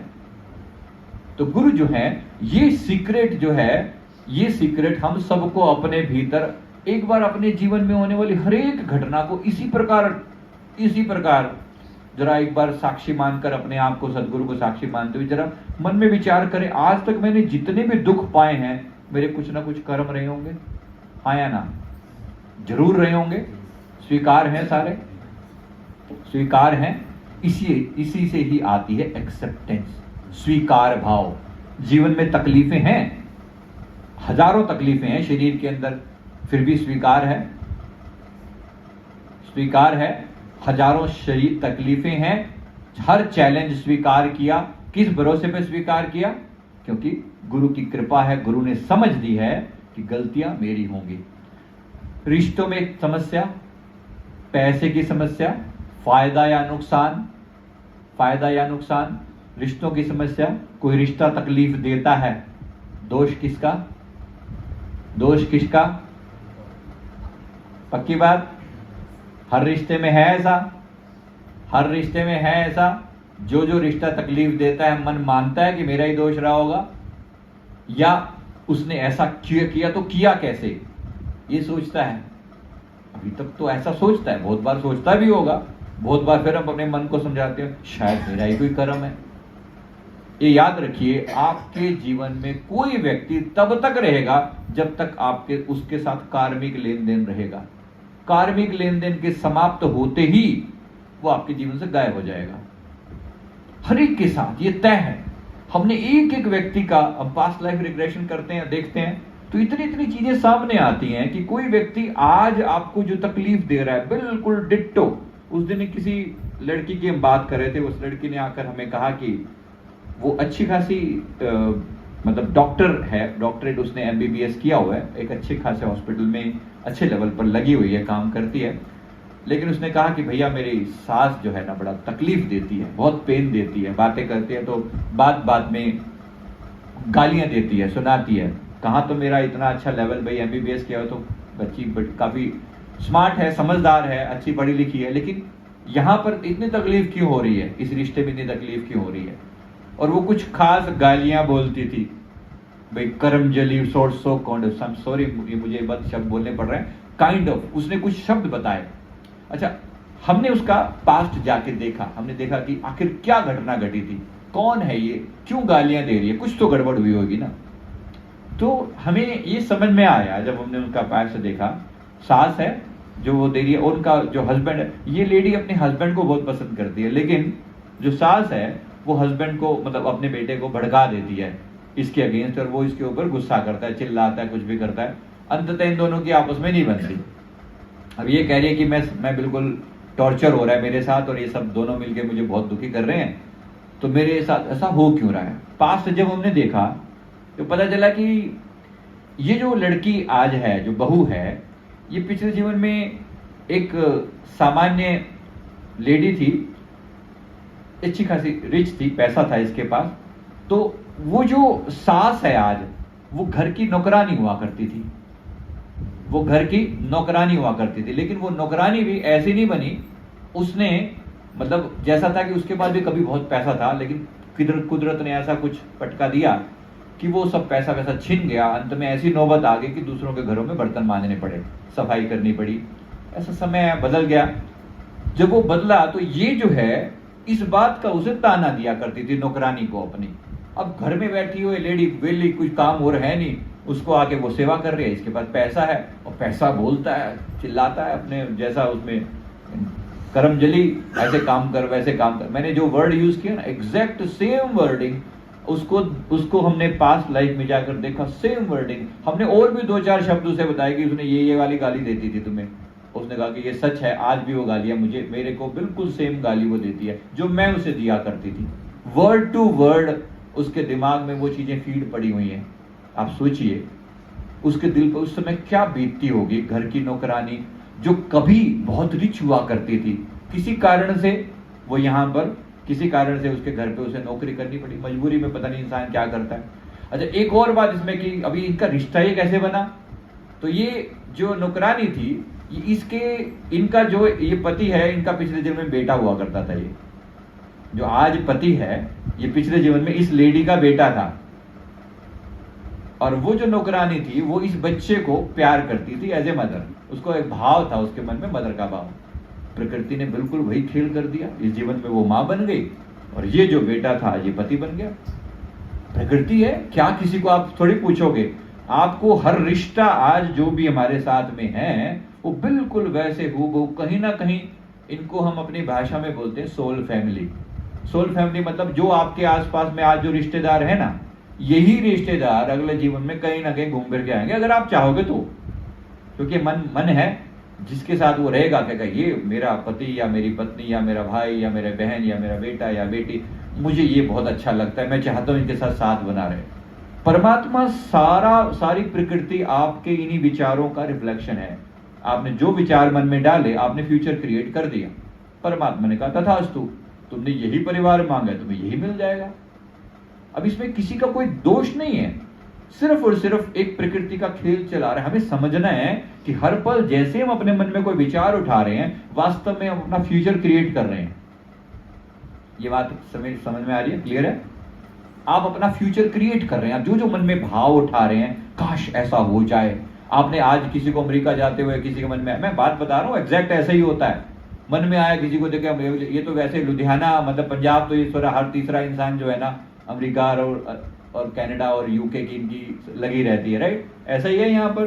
तो गुरु जो है, ये सीक्रेट जो है, ये सीक्रेट हम सबको अपने भीतर एक बार अपने जीवन में होने वाली हर एक घटना को इसी प्रकार इसी प्रकार जरा एक बार साक्षी मानकर अपने आप को, सदगुरु को साक्षी मानते हुए जरा मन में विचार करें, आज तक मैंने जितने भी दुख पाए हैं मेरे कुछ ना कुछ कर्म रहे होंगे, हाँ या ना? जरूर रहे होंगे। स्वीकार हैं सारे, स्वीकार हैं। इसी से ही आती है एक्सेप्टेंस, स्वीकार भाव। जीवन में तकलीफें हैं, हजारों तकलीफें हैं शरीर के अंदर, फिर भी स्वीकार है, स्वीकार है। हजारों शरीर तकलीफें हैं, हर चैलेंज स्वीकार किया। किस भरोसे पे स्वीकार किया? क्योंकि गुरु की कृपा है, गुरु ने समझ दी है कि गलतियां मेरी होंगी। रिश्तों में एक समस्या, पैसे की समस्या, फायदा या नुकसान, फायदा या नुकसान, रिश्तों की समस्या, कोई रिश्ता तकलीफ देता है, दोष किसका? दोष किसका? पक्की बात, हर रिश्ते में है ऐसा, हर रिश्ते में है ऐसा। जो रिश्ता तकलीफ देता है मन मानता है कि मेरा ही दोष रहा होगा, या उसने ऐसा किया तो किया कैसे, ये सोचता है। अभी तक तो ऐसा सोचता है, बहुत बार सोचता भी होगा, बहुत बार फिर हम अपने मन को समझाते हैं शायद मेरा ही कोई कर्म है। ये याद रखिए, आपके जीवन में कोई व्यक्ति तब तक रहेगा जब तक आपके उसके साथ कार्मिक लेन देन रहेगा। कार्मिक लेन देन के समाप्त होते ही वो आपके जीवन से गायब हो जाएगा, हर एक के साथ, ये तय है। हमने एक एक व्यक्ति का, अब पास्ट लाइफ रिग्रेशन करते हैं, देखते हैं तो इतनी इतनी चीजें सामने आती हैं कि कोई व्यक्ति आज आपको जो तकलीफ दे रहा है बिल्कुल डिट्टो। उस दिन किसी लड़की की हम बात कर रहे थे, उस लड़की ने आकर हमें कहा कि वो अच्छी खासी मतलब डॉक्टर है, डॉक्टरेट उसने एमबीबीएस किया हुआ है, एक अच्छे खासे हॉस्पिटल में अच्छे लेवल पर लगी हुई है, काम करती है। लेकिन उसने कहा कि भैया मेरी सास जो है ना बड़ा तकलीफ देती है, बहुत पेन देती है, बातें करती है तो बात बात में गालियां देती है, सुनाती है। कहा तो मेरा इतना अच्छा लेवल, भाई एमबीबीएस किया हो तो बच्ची काफी स्मार्ट है, समझदार है, अच्छी पढ़ी लिखी है, लेकिन यहाँ पर इतनी तकलीफ क्यों हो रही है, इस रिश्ते में इतनी तकलीफ क्यों हो रही है? और वो कुछ खास गालियां बोलती थी, भाई कर्म जली सोर्स सो कॉन्ड, सॉरी मुझे बहुत शब्द बोलने पड़ रहे हैं, काइंड ऑफ, उसने कुछ शब्द बताए। अच्छा, हमने उसका पास्ट जाके देखा, हमने देखा कि आखिर क्या घटना घटी थी, कौन है ये, क्यों गालियां दे रही है, कुछ तो गड़बड़ हुई होगी ना। तो हमें ये समझ में आया जब हमने उनका पास्ट देखा, सास है जो वो दे रही है, उनका जो हस्बैंड है, ये लेडी अपने हस्बैंड को बहुत पसंद करती है, लेकिन जो सास है वो हस्बैंड को, मतलब अपने बेटे को भड़का देती है इसके अगेंस्ट, और वो इसके ऊपर गुस्सा करता है, चिल्लाता है, कुछ भी करता है। अंततः इन दोनों की आपस में नहीं बनती। अब ये कह रही है कि मैं बिल्कुल टॉर्चर हो रहा है मेरे साथ, और ये सब दोनों मिलकर मुझे बहुत दुखी कर रहे हैं, तो मेरे साथ ऐसा हो क्यों रहा है। पास्ट जब हमने देखा तो पता चला कि ये जो लड़की आज है, जो बहू है, ये पिछले जीवन में एक सामान्य लेडी थी, अच्छी खासी रिच थी, पैसा था इसके पास। तो वो जो सास है आज, वो घर की नौकरानी हुआ करती थी, वो घर की नौकरानी हुआ करती थी, लेकिन वो नौकरानी भी ऐसी नहीं बनी, उसने मतलब जैसा था कि उसके पास भी कभी बहुत पैसा था, लेकिन कुदरत ने ऐसा कुछ पटका दिया कि वो सब पैसा वैसा छिन गया। अंत में ऐसी नौबत आ गई कि दूसरों के घरों में बर्तन मांजने पड़े, सफाई करनी पड़ी, ऐसा समय बदल गया। जब वो बदला तो ये जो है इस बात का उसे ताना दिया करती थी नौकरानी को अपनी। अब घर में बैठी हुई लेडी वेली, कुछ काम और है नहीं, उसको आके वो सेवा कर रही है, इसके पास पैसा है और पैसा बोलता है, चिल्लाता है अपने जैसा, उसमें कर्म जली, ऐसे काम कर वैसे काम कर। मैंने जो वर्ड यूज किया ना, एग्जैक्ट सेम वर्डिंग, उसको हमने पास्ट लाइफ में जाकर देखा, सेम वर्डिंग। हमने और भी 2-4 शब्द उसे बताए कि उसने ये वाली गाली देती थी तुम्हें, उसने कहा कि ये सच है, आज भी वो गालियां मेरे को बिल्कुल सेम गाली वो देती है जो मैं उसे दिया करती थी। वर्ड टू वर्ड उसके दिमाग में वो चीजें फीड पड़ी हुई हैं। आप सोचिए उसके दिल पर उस समय क्या बीतती होगी। घर की नौकरानी जो कभी बहुत रिच हुआ करती थी, किसी कारण से वो यहाँ पर, किसी कारण से उसके घर पे उसे नौकरी करनी पड़ी, मजबूरी में, पता नहीं इंसान क्या करता है। अच्छा, एक और बात इसमें कि अभी इनका रिश्ता ये कैसे बना, तो ये जो नौकरानी थी, इनका जो ये पति है, इनका पिछले जीवन में बेटा हुआ करता था। ये जो आज पति है, ये पिछले जीवन में इस लेडी का बेटा था, और वो जो नौकरानी थी वो इस बच्चे को प्यार करती थी एज ए मदर। उसको एक भाव था उसके मन में, मदर का भाव। प्रकृति ने बिल्कुल वही खेल कर दिया। इस जीवन में वो माँ बन गई और ये जो बेटा था ये पति बन गया। प्रकृति है, क्या किसी को आप थोड़ी पूछोगे। आपको हर रिश्ता आज जो भी हमारे साथ में है वो बिल्कुल वैसे हूबहू, कहीं ना कहीं इनको हम अपनी भाषा में बोलते हैं सोल फैमिली। सोल फैमिली मतलब जो आपके आसपास में आज जो रिश्तेदार है ना, यही रिश्तेदार अगले जीवन में कहीं ना कहीं घूम फिर के आएंगे अगर आप चाहोगे तो। क्योंकि मन है जिसके साथ वो रहेगा, क्या ये मेरा पति या मेरी पत्नी या मेरा भाई या मेरा बहन या मेरा बेटा या बेटी, मुझे ये बहुत अच्छा लगता है, मैं चाहता हूं इनके साथ साथ बना रहे। परमात्मा सारी प्रकृति आपके इन्हीं विचारों का रिफ्लेक्शन है। आपने जो विचार मन में डाले आपने फ्यूचर क्रिएट कर दिया। परमात्मा ने कहा तथास्तु, तुमने यही परिवार मांगा है तुम्हें यही मिल जाएगा। अब इसमें किसी का कोई दोष नहीं है, सिर्फ और सिर्फ एक प्रकृति का खेल चला रहा है। हमें समझना है कि हर पल जैसे हम अपने मन में कोई विचार उठा रहे हैं, वास्तव में हम अपना फ्यूचर क्रिएट कर रहे हैं। ये बात समझ में आ रही है? क्लियर है? आप अपना फ्यूचर क्रिएट कर रहे हैं। आप जो जो मन में भाव उठा रहे हैं, काश ऐसा हो जाए। आपने आज किसी को अमेरिका जाते हुए किसी के मन में, मैं बात बता रहा हूँ एग्जैक्ट ऐसा ही होता है, मन में आया किसी को देखे, ये तो वैसे लुधियाना मतलब पंजाब तो ये थोड़ा हर तीसरा इंसान जो है ना अमेरिका और कनाडा और यूके की इनकी लगी रहती है, राइट? ऐसा ही है यहाँ पर।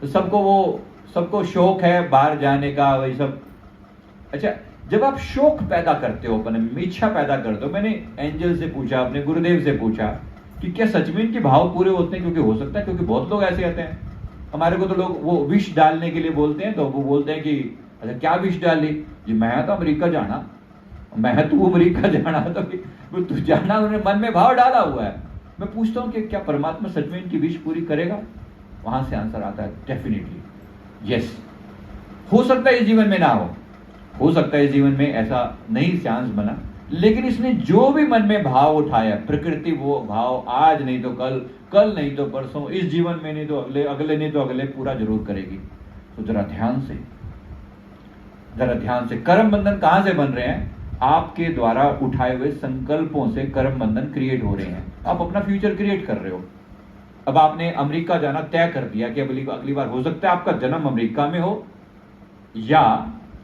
तो सबको शौक है बाहर जाने का, वही सब। अच्छा, जब आप शौक पैदा करते हो, अपने में इच्छा पैदा करते हो, मैंने एंजल से पूछा, अपने गुरुदेव से पूछा कि क्या सच में इनके भाव पूरे होते हैं? क्योंकि हो सकता है, क्योंकि बहुत लोग ऐसे आते हैं हमारे को, तो लोग वो विश डालने के लिए बोलते हैं, तो वो बोलते हैं कि अच्छा क्या विश डाली जी, मैं तो अमेरिका जाना, मैं तू अमेरिका जाना, तो तू जाना, उन्होंने मन में भाव डाला हुआ है। मैं पूछता हूँ कि क्या परमात्मा सच में इनकी विश पूरी करेगा? वहां से आंसर आता है डेफिनेटली यस। हो सकता है इस जीवन में ना हो सकता है इस जीवन में ऐसा नहीं चांस बना, लेकिन इसने जो भी मन में भाव उठाया, प्रकृति वो भाव आज नहीं तो कल नहीं तो परसों, इस जीवन में नहीं तो अगले नहीं तो अगले पूरा जरूर करेगी। तो जरा ध्यान से कर्म बंधन कहां से बन रहे हैं? आपके द्वारा उठाए हुए संकल्पों से कर्म बंधन क्रिएट हो रहे हैं। आप अपना फ्यूचर क्रिएट कर रहे हो। अब आपने अमेरिका जाना तय कर दिया कि अगली बार हो सकता है आपका जन्म अमेरिका में हो, या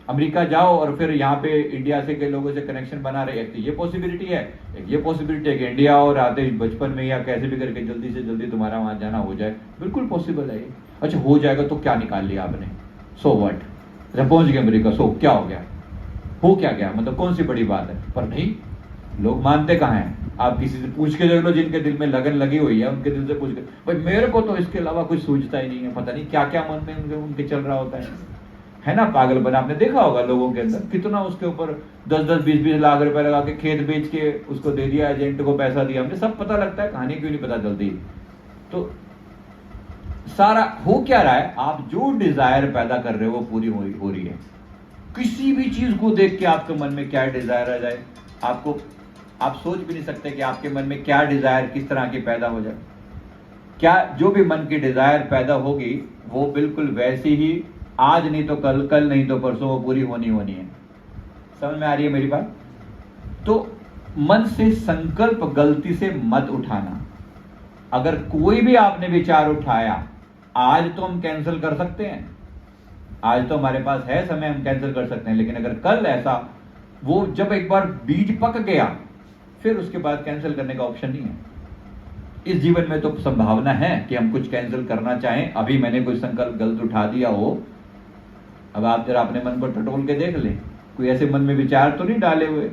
अमेरिका जाओ और फिर यहाँ पे इंडिया से के लोगों से कनेक्शन बना रहे। एक तो ये पॉसिबिलिटी है, एक ये पॉसिबिलिटी है कि इंडिया और आते बचपन में या कैसे भी करके जल्दी से जल्दी तुम्हारा वहां जाना हो जाए। बिल्कुल पॉसिबल है ये। अच्छा, हो जाएगा तो क्या निकाल लिया आपने? So what? अच्छा, पहुंच गए अमेरिका, सो क्या हो गया? हो क्या गया? मतलब कौन सी बड़ी बात है? पर नहीं, लोग मानते कहाँ हैं? आप किसी से पूछ के देख लो, जिनके दिल में लगन लगी हुई है, उनके दिल से पूछ के, भाई मेरे को तो इसके अलावा कुछ सूझता ही नहीं है, पता नहीं क्या क्या मन में उनके चल रहा होता है ना? पागल बना। आपने देखा होगा लोगों के अंदर कितना उसके ऊपर 10-10, 20-20 लाख रुपए लगा के खेत बेच के उसको दे दिया, एजेंट को पैसा दिया, हमने सब पता लगता है, कहानी क्यों नहीं पता चलती? तो सारा हो क्या रहा है? आप जो डिजायर पैदा कर रहे हो वो पूरी हो रही है। किसी भी चीज को देख के आपके मन में क्या डिजायर आ जाए, आप सोच भी नहीं सकते कि आपके मन में क्या डिजायर किस तरह की पैदा हो जाए। क्या जो भी मन की डिजायर पैदा होगी वो बिल्कुल वैसी ही, आज नहीं तो कल नहीं तो परसों वो पूरी होनी है। समझ में आ रही है मेरी बात? तो मन से संकल्प गलती से मत उठाना। अगर कोई भी आपने विचार उठाया, आज तो हम कैंसिल कर सकते हैं, आज तो हमारे पास है समय, हम कैंसिल कर सकते हैं, लेकिन अगर कल ऐसा, वो जब एक बार बीज पक गया फिर उसके बाद कैंसिल करने का ऑप्शन नहीं है। इस जीवन में तो संभावना है कि हम कुछ कैंसिल करना चाहें। अभी मैंने कोई संकल्प गलत उठा दिया हो, अब आप जरा अपने मन पर टटोल के देख लें, कोई ऐसे मन में विचार तो नहीं डाले हुए?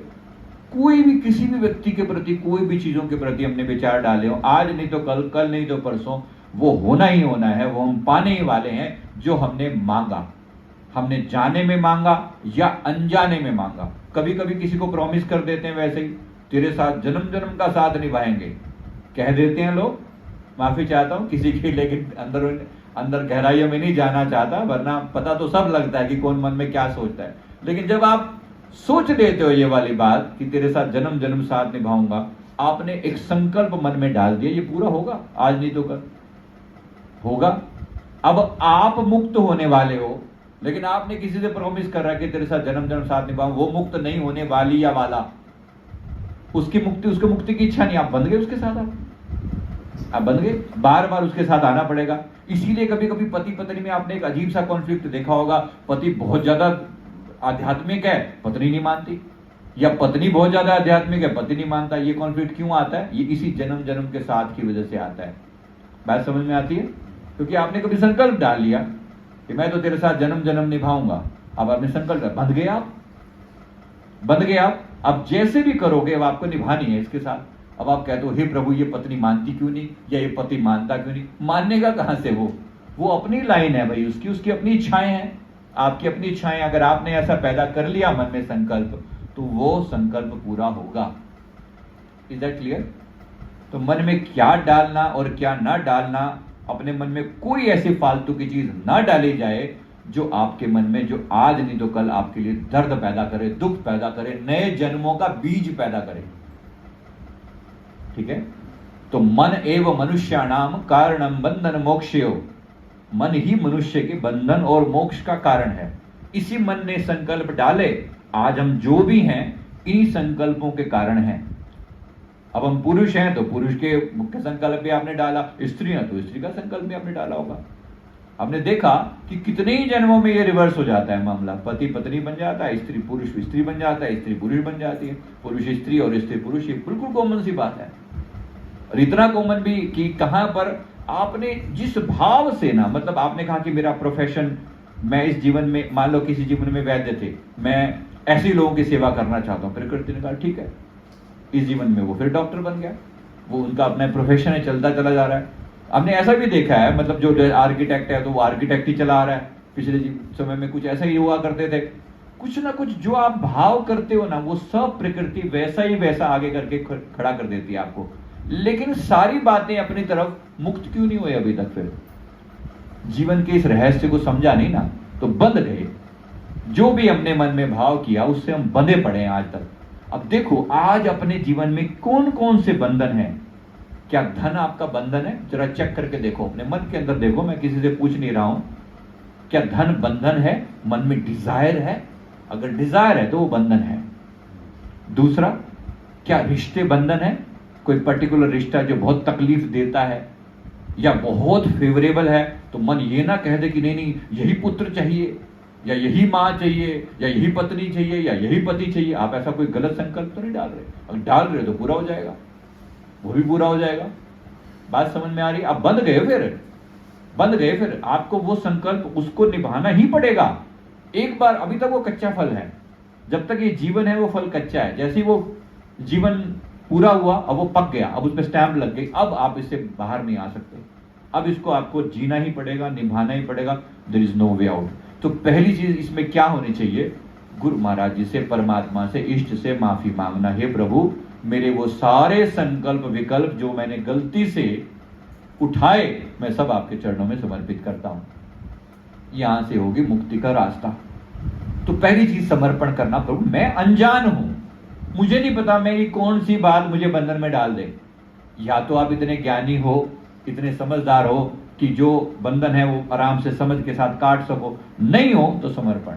कोई भी किसी भी व्यक्ति के प्रति, कोई भी चीजों के प्रति हमने विचार डाले हो, आज नहीं तो कल नहीं तो परसों वो होना ही होना है, वो हम पाने ही वाले हैं जो हमने मांगा। हमने जाने में मांगा या अनजाने में मांगा। कभी कभी किसी को प्रॉमिस कर देते हैं, वैसे ही तेरे साथ जन्म जन्म का साथ निभाएंगे कह देते हैं लोग। माफी चाहता हूं किसी की, लेकिन अंदर गहराइयों में नहीं जाना चाहता, वरना पता तो सब लगता है कि कौन मन में क्या सोचता है। लेकिन जब आप सोच देते हो ये वाली बात कि तेरे साथ जन्म जन्म साथ निभाऊंगा, आपने एक संकल्प मन में डाल दिया, ये पूरा होगा, आज नहीं तो कल होगा। अब आप मुक्त होने वाले हो, लेकिन आपने किसी से प्रॉमिस कर रहा है कि तेरे साथ जन्म जन्म साथ निभाऊं, वो मुक्त नहीं होने वाली या वाला, उसकी मुक्ति की इच्छा नहीं, आप बंध गए उसके साथ, आप बंध गए, बार बार उसके साथ आना पड़ेगा। इसीलिए कभी कभी पति पत्नी में आपने एक अजीब सा कॉन्फ्लिक्ट देखा होगा। पति बहुत ज्यादा आध्यात्मिक है, पत्नी नहीं मानती, या पत्नी बहुत ज्यादा आध्यात्मिक है, पति नहीं मानता। ये कॉन्फ्लिक्ट क्यों आता है? ये इसी जन्म जन्म के साथ की वजह से आता है। बात समझ में आती है? क्योंकि आपने कभी संकल्प डाल लिया कि मैं तो तेरे साथ जन्म जन्म निभाऊंगा। अब आपने संकल्प, बंध गए आप, बंध गए आप। अब जैसे भी करोगे अब आपको निभानी है इसके साथ। अब आप कहते हो हे प्रभु ये पत्नी मानती क्यों नहीं, या ये पति मानता क्यों नहीं? मानने का कहां से? वो अपनी लाइन है भाई, उसकी अपनी इच्छाएं हैं, आपकी अपनी इच्छाएं। अगर आपने ऐसा पैदा कर लिया मन में संकल्प, तो वो संकल्प पूरा होगा। Is that clear? तो मन में क्या डालना और क्या ना डालना, अपने मन में कोई ऐसी फालतू की चीज ना डाली जाए जो आपके मन में, जो आज नहीं तो कल आपके लिए दर्द पैदा करे, दुख पैदा करे, नए जन्मों का बीज पैदा करे। ठीक है? तो मन एव मनुष्याणाम कारणम बंधन मोक्षयो, मन ही मनुष्य के बंधन और मोक्ष का कारण है। इसी मन ने संकल्प डाले, आज हम जो भी हैं इन्हीं संकल्पों के कारण हैं। अब हम पुरुष हैं तो पुरुष के मुख्य संकल्प भी आपने डाला, स्त्री है तो स्त्री का संकल्प भी आपने डाला होगा। आपने देखा कि कितने ही जन्मों में ये रिवर्स हो जाता है मामला, पति पत्नी बन जाता है, स्त्री पुरुष स्त्री बन जाता है, स्त्री पुरुष बन जाती है, पुरुष स्त्री और स्त्री पुरुष। ये बिल्कुल कॉमन सी बात है, और इतना कॉमन भी कि कहां पर आपने जिस भाव से ना, मतलब आपने कहा कि मेरा प्रोफेशन, मैं इस जीवन में, मान लो किसी जीवन में वैद्य थे, मैं ऐसे लोगों की सेवा करना चाहता हूं। प्रकृति ने कहा ठीक है, इस जीवन में वो फिर डॉक्टर बन गया, वो उनका अपना प्रोफेशन है, चलता चला जा रहा है। हमने ऐसा भी देखा है, मतलब जो आर्किटेक्ट है तो वो आर्किटेक्ट ही चला आ रहा है। पिछले समय में कुछ ऐसा ही हुआ करते थे, कुछ ना कुछ जो आप भाव करते हो ना, वो सब प्रकृति वैसा ही वैसा आगे करके खड़ा कर देती है आपको। लेकिन सारी बातें अपनी तरफ मुक्त क्यों नहीं हुए अभी तक? फिर जीवन के इस रहस्य को समझा नहीं ना, तो बंध गए। जो भी हमने मन में भाव किया उससे हम बंधे पड़े हैं आज तक। अब देखो आज अपने जीवन में कौन कौन से बंधन हैं। क्या धन आपका बंधन है? जरा चेक करके देखो, अपने मन के अंदर देखो, मैं किसी से पूछ नहीं रहा हूं। क्या धन बंधन है? मन में डिजायर है? अगर डिजायर है तो वो बंधन है। दूसरा, क्या रिश्ते बंधन है? कोई पर्टिकुलर रिश्ता जो बहुत तकलीफ देता है या बहुत फेवरेबल है, तो मन ये ना कह दे कि नहीं नहीं यही पुत्र चाहिए, या यही माँ चाहिए, या यही पत्नी चाहिए, या यही पति चाहिए। आप ऐसा कोई गलत संकल्प तो नहीं डाल रहे? अगर डाल रहे तो पूरा हो जाएगा, वो भी पूरा हो जाएगा। बात समझ में आ रही? आप बंध गए, फिर बंध गए, फिर आपको वो संकल्प उसको निभाना ही पड़ेगा। एक बार, अभी तक वो कच्चा फल है, जब तक ये जीवन है वो फल कच्चा है। जैसे ही वो जीवन पूरा हुआ, अब वो पक गया, अब उसमें स्टैम्प लग गई, अब आप इससे बाहर नहीं आ सकते। अब इसको आपको जीना ही पड़ेगा, निभाना ही पड़ेगा। There is no way out. तो पहली चीज इसमें क्या होनी चाहिए? गुरु महाराज जी से, परमात्मा से, इष्ट से माफी मांगना। हे प्रभु, मेरे वो सारे संकल्प विकल्प जो मैंने गलती से उठाए, मैं सब आपके चरणों में समर्पित करता हूं। यहां से होगी मुक्ति का रास्ता। तो पहली चीज समर्पण करना। प्रभु मैं अनजान हूं, मुझे नहीं पता मेरी कौन सी बात मुझे बंधन में डाल दे। या तो आप इतने ज्ञानी हो, इतने समझदार हो कि जो बंधन है वो आराम से समझ के साथ काट सको। नहीं हो तो समर्पण,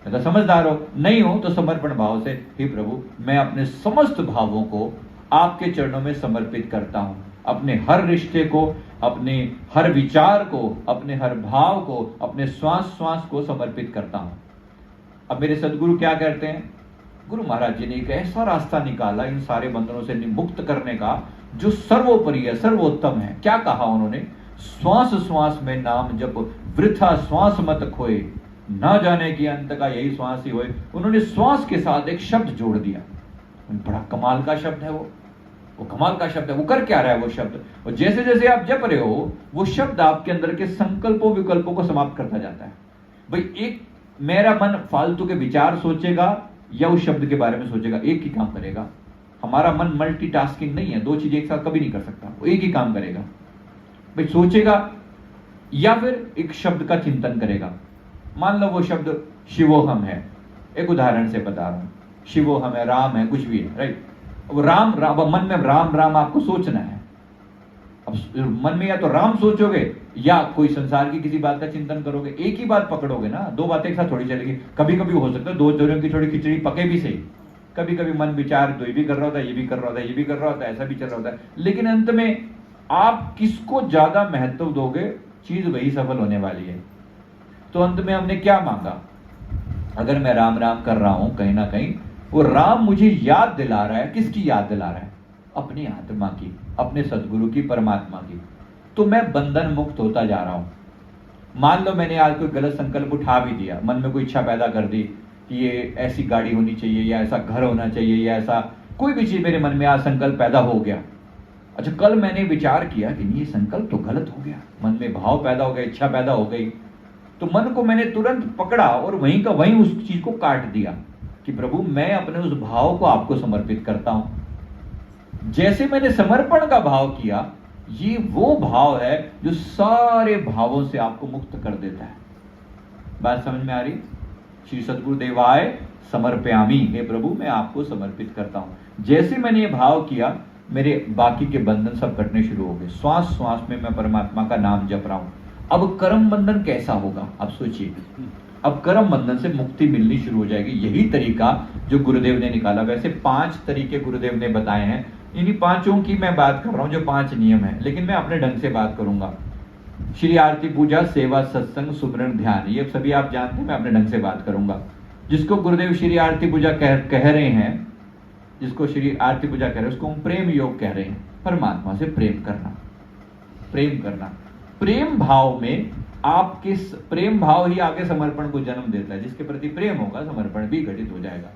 अगर समझदार हो, नहीं हो तो समर्पण भाव से, हे प्रभु मैं अपने समस्त भावों को आपके चरणों में समर्पित करता हूं। अपने हर रिश्ते को, अपने हर विचार को, अपने हर भाव को, अपने श्वास श्वास को समर्पित करता हूं। अब मेरे सदगुरु क्या कहते हैं? गुरु महाराज जी ने एक ऐसा रास्ता निकाला इन सारे बंधनों से मुक्त करने का जो सर्वोपरि है, सर्वोत्तम है। क्या कहा उन्होंने? श्वास श्वास में नाम जप, वृथा श्वास मत खोए, ना जाने की अंत का यही श्वास ही होए। उन्होंने श्वास के साथ एक शब्द जोड़ दिया। बड़ा कमाल का शब्द है वो कमाल का शब्द है। वो कर क्या रहा है वो शब्द? और जैसे जैसे आप जप रहे हो, वो शब्द आपके अंदर के संकल्पों विकल्पों को समाप्त करता जाता है। भाई एक मेरा मन फालतू के विचार सोचेगा या उस शब्द के बारे में सोचेगा, एक ही काम करेगा। हमारा मन मल्टीटास्किंग नहीं है, दो चीजें एक साथ कभी नहीं कर सकता, वो एक ही काम करेगा। भाई सोचेगा या फिर एक शब्द का चिंतन करेगा। मान लो वो शब्द शिवोहम है, एक उदाहरण से बता रहा हूं, शिवोहम है, राम है, कुछ भी है, राइट। अब राम राम, मन में राम राम आपको सोचना है। अब मन में या तो राम सोचोगे या कोई संसार की किसी बात का चिंतन करोगे, एक ही बात पकड़ोगे ना, दो बातें एक साथ थोड़ी चलेगी। कभी कभी हो सकता है दो जोड़ों की थोड़ी खिचड़ी पके भी सही, कभी कभी मन विचार तो ये भी कर रहा होता है, ये भी कर रहा होता है, ये भी कर रहा होता है, ऐसा भी चल रहा होता है। लेकिन अंत में आप किसको ज्यादा महत्व दोगे, चीज वही सफल होने वाली है। तो अंत में हमने क्या मांगा? अगर मैं राम राम कर रहा हूं, कहीं ना कहीं वो राम मुझे याद दिला रहा है। किसकी याद दिला रहा है? अपनी आत्मा की, अपने सदगुरु की, परमात्मा की। तो मैं बंधन मुक्त होता जा रहा हूं। मान लो मैंने आज कोई गलत संकल्प उठा भी दिया, मन में कोई इच्छा पैदा कर दी कि ये ऐसी गाड़ी होनी चाहिए, या ऐसा घर होना चाहिए, या ऐसा कोई भी चीज मेरे मन में आज संकल्प पैदा हो गया। अच्छा, कल मैंने विचार किया कि नहीं, ये संकल्प तो गलत हो गया, मन में भाव पैदा हो गया, इच्छा पैदा हो गई। तो मन को मैंने तुरंत पकड़ा और वहीं का वहीं उस चीज को काट दिया कि प्रभु मैं अपने उस भाव को आपको समर्पित करता हूं। जैसे मैंने समर्पण का भाव किया, ये वो भाव है जो सारे भावों से आपको मुक्त कर देता है। बात समझ में आ रही? श्री सद्गुरुदेवाय समर्पयामि, हे प्रभु मैं आपको समर्पित करता हूं। जैसे मैंने ये भाव किया, मेरे बाकी के बंधन सब कटने शुरू हो गए। श्वास श्वास में मैं परमात्मा का नाम जप रहा हूं। अब कर्म बंधन कैसा होगा? अब सोचिए, अब कर्म बंधन से मुक्ति मिलनी शुरू हो जाएगी। यही तरीका जो गुरुदेव ने निकाला। वैसे 5 तरीके गुरुदेव ने बताए हैं, इन्हीं 5 की मैं बात कर रहा हूं, जो 5 नियम है, लेकिन मैं अपने ढंग से बात करूंगा। श्री आरती पूजा, सेवा, सत्संग, सुमरन, ध्यान, ये सभी आप जानते हैं, मैं अपने ढंग से बात करूंगा। जिसको गुरुदेव श्री आरती पूजा कह रहे हैं, जिसको श्री आरती पूजा कह रहे हैं, उसको हम प्रेम योग कह रहे हैं। परमात्मा से प्रेम करना, प्रेम करना। प्रेम भाव में आप किस, प्रेम भाव ही आगे समर्पण को जन्म देता है। जिसके प्रति प्रेम होगा, समर्पण भी घटित हो जाएगा।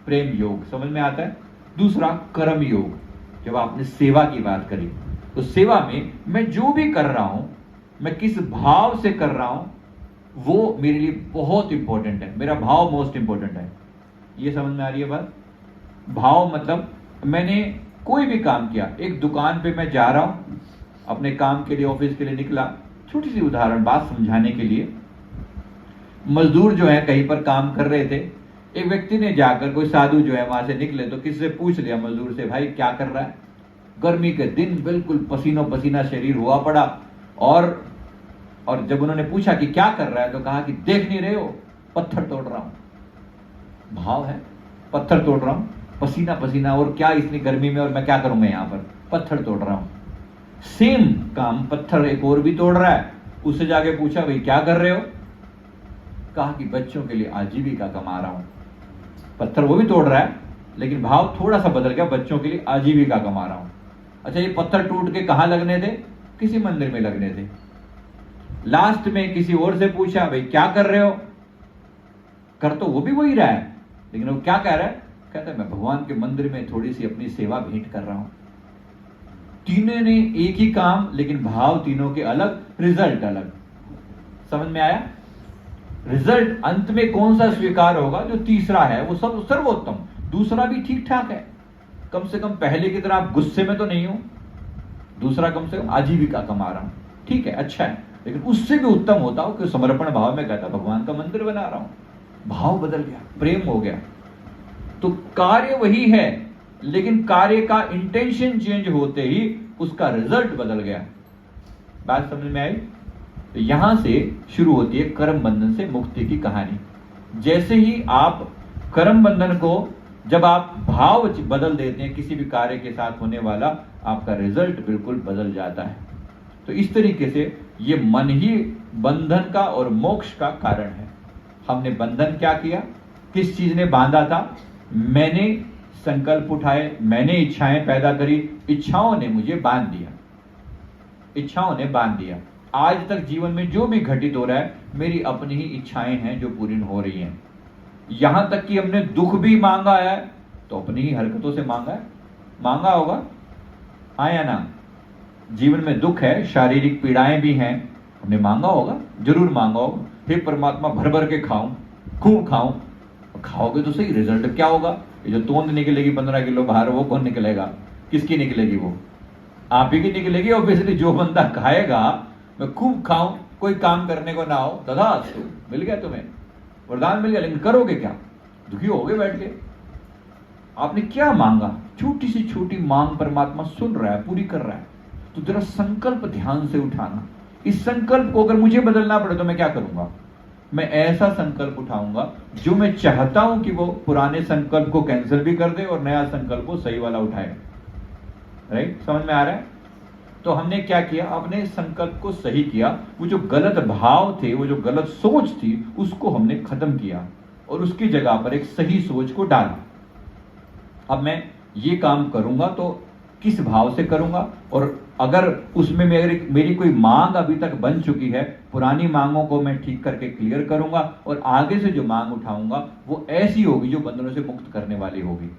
प्रेम योग समझ में आता है। दूसरा कर्म योग, जब आपने सेवा की बात करी, तो सेवा में मैं जो भी कर रहा हूं, मैं किस भाव से कर रहा हूं, वो मेरे लिए बहुत इंपॉर्टेंट है। मेरा भाव मोस्ट इंपॉर्टेंट है। ये समझ में आ रही है बात? भाव मतलब मैंने कोई भी काम किया, एक दुकान पे मैं जा रहा हूं, अपने काम के लिए, ऑफिस के लिए निकला। छोटी सी उदाहरण बात समझाने के लिए, मजदूर जो है कहीं पर काम कर रहे थे। एक व्यक्ति ने जाकर, कोई साधु जो है वहां से निकले, तो किसी से पूछ लिया मजदूर से, भाई क्या कर रहा है? गर्मी के दिन बिल्कुल पसीनो पसीना शरीर हुआ पड़ा, और जब उन्होंने पूछा कि क्या कर रहा है, तो कहा कि देख नहीं रहे हो, पत्थर तोड़ रहा हूं। भाव है, पत्थर तोड़ रहा हूं, पसीना पसीना, और क्या इतनी गर्मी में, और मैं क्या करूंगा यहाँ पर, पत्थर तोड़ रहा हूं। सेम काम पत्थर एक और भी तोड़ रहा है। उससे जाके पूछा, भाई क्या कर रहे हो? कहा कि बच्चों के लिए आजीविका कमा रहा हूं। पत्थर वो भी तोड़ रहा है, लेकिन भाव थोड़ा सा बदल गया, बच्चों के लिए आजीविका कमा रहा हूं। अच्छा, ये पत्थर टूट के कहां लगने थे? किसी मंदिर में लगने थे। लास्ट में किसी और से पूछा, भाई क्या कर रहे हो? कर तो वो भी वही रहा है, लेकिन वो क्या कह रहा है? कहता है मैं भगवान के मंदिर में थोड़ी सी अपनी सेवा भेंट कर रहा हूं। तीनों ने एक ही काम, लेकिन भाव तीनों के अलग, रिजल्ट अलग। समझ में आया? रिजल्ट अंत में कौन सा स्वीकार होगा? जो तीसरा है वो सब सर्वोत्तम। दूसरा भी ठीक ठाक है, कम से कम पहले की तरह आप गुस्से में तो नहीं हो। दूसरा कम से कम आजीविका कमा रहा हूं, ठीक है, अच्छा है। लेकिन उससे भी उत्तम होता हो कि समर्पण भाव में कहता भगवान का मंदिर बना रहा हूं। भाव बदल गया, प्रेम हो गया। तो कार्य वही है, लेकिन कार्य का इंटेंशन चेंज होते ही उसका रिजल्ट बदल गया। बात समझ में आई? तो यहां से शुरू होती है कर्म बंधन से मुक्ति की कहानी। जैसे ही आप कर्म बंधन को, जब आप भाव बदल देते हैं किसी भी कार्य के साथ होने वाला, आपका रिजल्ट बिल्कुल बदल जाता है। तो इस तरीके से ये मन ही बंधन का और मोक्ष का कारण है। हमने बंधन क्या किया? किस चीज ने बांधा था? मैंने संकल्प उठाए, मैंने इच्छाएं पैदा करी, इच्छाओं ने मुझे बांध दिया, इच्छाओं ने बांध दिया। आज तक जीवन में जो भी घटित हो रहा है, मेरी अपनी ही इच्छाएं हैं जो पूरी हो रही हैं। यहां तक कि हमने दुख भी मांगा है, तो अपनी ही हरकतों से मांगा है। मांगा होगा, हाँ या ना? जीवन में दुख है, शारीरिक पीड़ाएं भी हैं, हमने मांगा होगा, जरूर मांगा होगा। हे परमात्मा भर भर के खाऊं, खूब खाऊं। खाओगे तो सही, रिजल्ट क्या होगा? ये जो तोंद निकलेगी 15 किलो बाहर, वो कौन निकलेगा? किसकी निकलेगी? वो आप ही की निकलेगी। ऑब्वियसली जो बंदा खाएगा मैं खूब खाऊं, कोई काम करने को ना हो, तथास्तु, मिल गया तुम्हें, वरदान मिल गया, लेकिन करोगे क्या? दुखी हो गए बैठ के। आपने क्या मांगा? छोटी सी छोटी मांग परमात्मा सुन रहा है, पूरी कर रहा है। तो जरा संकल्प ध्यान से उठाना। इस संकल्प को अगर मुझे बदलना पड़े तो मैं क्या करूंगा? मैं ऐसा संकल्प उठाऊंगा जो मैं चाहता हूं कि वो पुराने संकल्प को कैंसिल भी कर दे और नया संकल्प को सही वाला उठाए। राइट? समझ में आ रहा है? तो हमने क्या किया? अपने संकल्प को सही किया। वो जो गलत भाव थे, वो जो गलत सोच थी, उसको हमने खत्म किया। और उसकी जगह पर एक सही सोच को डालें। अब मैं ये काम करूंगा तो किस भाव से करूंगा, और अगर उसमें मेरी कोई मांग अभी तक बन चुकी है, पुरानी मांगों को मैं ठीक करके क्लियर करूंगा, और आगे से जो मांग उठाऊंगा वो ऐसी होगी जो बंधनों से मुक्त करने वाली होगी।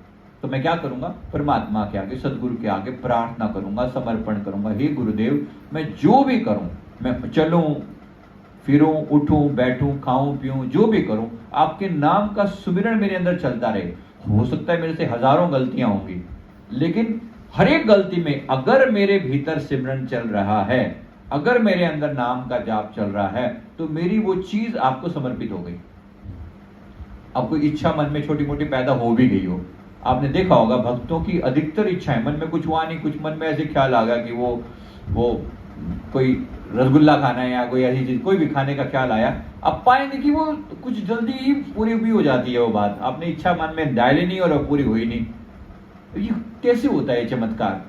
तो मैं क्या करूंगा, परमात्मा के आगे, सदगुरु के आगे प्रार्थना करूंगा, समर्पण करूंगा। हे गुरुदेव, मैं जो भी करूं, मैं चलूं फिरूं, उठूं बैठूं, खाऊं पीऊं, जो भी करूं, आपके नाम का सुमिरन मेरे अंदर चलता रहे। हो सकता है मेरे से हजारों गलतियां होंगी, लेकिन हर एक गलती में अगर मेरे भीतर सिमरन चल रहा है, अगर मेरे अंदर नाम का जाप चल रहा है, तो मेरी वो चीज आपको समर्पित हो गई। अब कोई इच्छा मन में छोटी मोटी पैदा हो भी गई हो, आपने देखा होगा भक्तों की अधिकतर इच्छाएं, मन में कुछ हुआ नहीं, कुछ मन में ऐसे ख्याल आ गया कि वो कोई रसगुल्ला खाना है या कोई ऐसी चीज, कोई भी खाने का ख्याल आया, अब पाएंगे कि वो कुछ जल्दी ही पूरी भी हो जाती है वो बात। आपने इच्छा मन में डाली नहीं और पूरी हुई नहीं। ये कैसे होता है चमत्कार?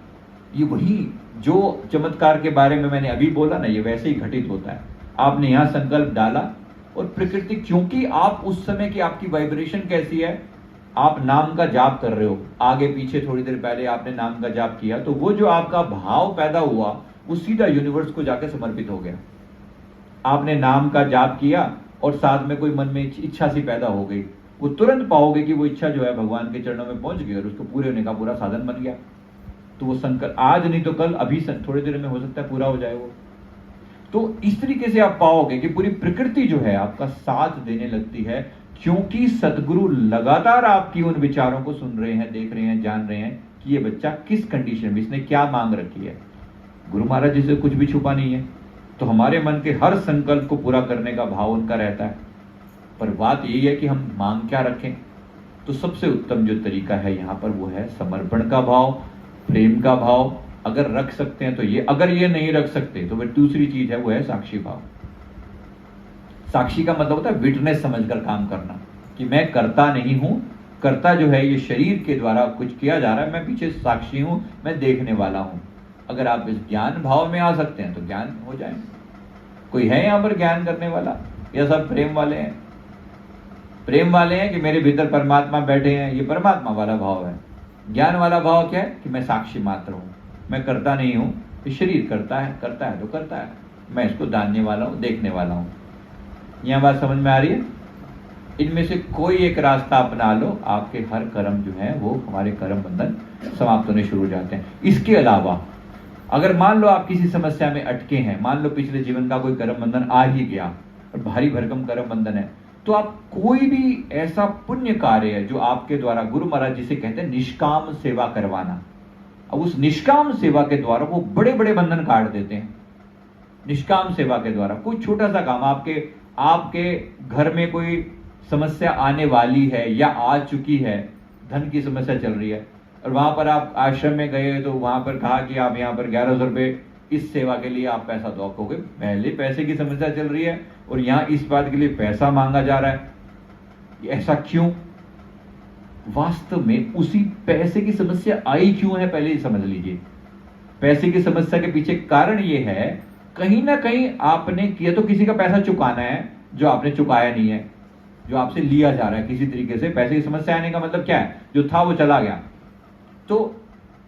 ये वही जो चमत्कार के बारे में मैंने अभी बोला ना, ये वैसे ही घटित होता है। आपने यहां संकल्प डाला और प्रकृति, क्योंकि आप उस समय की आपकी वाइब्रेशन कैसी है, आप नाम का जाप कर रहे हो, आगे पीछे थोड़ी देर पहले आपने नाम का जाप किया, तो वो जो आपका भाव पैदा हुआ वो सीधा यूनिवर्स को जाकर समर्पित हो गया। आपने नाम का जाप किया और साथ में कोई मन में इच्छा सी पैदा हो गई, वो तुरंत पाओगे कि वो इच्छा जो है भगवान के चरणों में पहुंच गई और उसको पूरे होने का पूरा साधन बन गया। तो वो संकल्प आज नहीं तो कल, अभी थोड़ी देर में हो सकता है पूरा हो जाए वो। तो इस तरीके से आप पाओगे कि पूरी प्रकृति जो है आपका साथ देने लगती है, क्योंकि सतगुरु लगातार आपकी उन विचारों को सुन रहे हैं, देख रहे हैं, जान रहे हैं कि ये बच्चा किस कंडीशन में, इसने क्या मांग रखी है। गुरु महाराज जी से कुछ भी छुपा नहीं है, तो हमारे मन के हर संकल्प को पूरा करने का भाव उनका रहता है। पर बात यही है कि हम मांग क्या रखें। तो सबसे उत्तम जो तरीका है यहाँ पर वो है समर्पण का भाव, प्रेम का भाव। अगर रख सकते हैं तो ये, अगर ये नहीं रख सकते तो फिर दूसरी चीज है, वो है साक्षी भाव। साक्षी का मतलब होता है विटनेस समझकर काम करना, कि मैं करता नहीं हूं, करता जो है ये शरीर के द्वारा कुछ किया जा रहा है, मैं पीछे साक्षी हूं, मैं देखने वाला हूं। अगर आप इस ज्ञान भाव में आ सकते हैं तो ज्ञान हो जाए। कोई है यहां पर ज्ञान करने वाला, या सब प्रेम वाले हैं? प्रेम वाले हैं कि मेरे भीतर परमात्मा बैठे हैं, ये परमात्मा वाला भाव है। ज्ञान वाला भाव क्या है कि मैं साक्षी मात्र हूं, मैं करता नहीं हूं, ये शरीर करता है तो करता है, मैं इसको जानने वाला हूं, देखने वाला हूं। यह बात समझ में आ रही है? इनमें से कोई एक रास्ता अपना लो, आपके हर कर्म जो है वो, हमारे कर्म बंधन समाप्त होने शुरू हो जाते हैं। इसके अलावा अगर मान लो आप किसी समस्या में अटके हैं, मान लो पिछले जीवन का कोई कर्म बंधन आ ही गया और भारी भरकम कर्म बंधन है, तो आप कोई भी ऐसा पुण्य कार्य है जो आपके द्वारा, गुरु महाराज जिसे कहते हैं निष्काम सेवा करवाना, अब उस निष्काम सेवा के द्वारा वो बड़े बड़े बंधन काट देते हैं। निष्काम सेवा के द्वारा कोई छोटा सा काम, आपके घर में कोई समस्या आने वाली है या आ चुकी है, धन की समस्या चल रही है, और वहां पर आप आश्रम में गए तो वहां पर कहा कि आप यहाँ पर 1100 रुपए इस सेवा के लिए आप पैसा दो, कहोगे पहले पैसे की समस्या चल रही है और यहाँ इस बात के लिए पैसा मांगा जा रहा है, ऐसा क्यों? वास्तव में उसी पैसे की समस्या आई क्यों है, पहले ही समझ लीजिए। पैसे की समस्या के पीछे कारण ये है, कहीं ना कहीं आपने किया तो किसी का पैसा चुकाना है जो आपने चुकाया नहीं है, जो आपसे लिया जा रहा है किसी तरीके से। पैसे की समस्या आने का मतलब क्या है? जो था वो चला गया। तो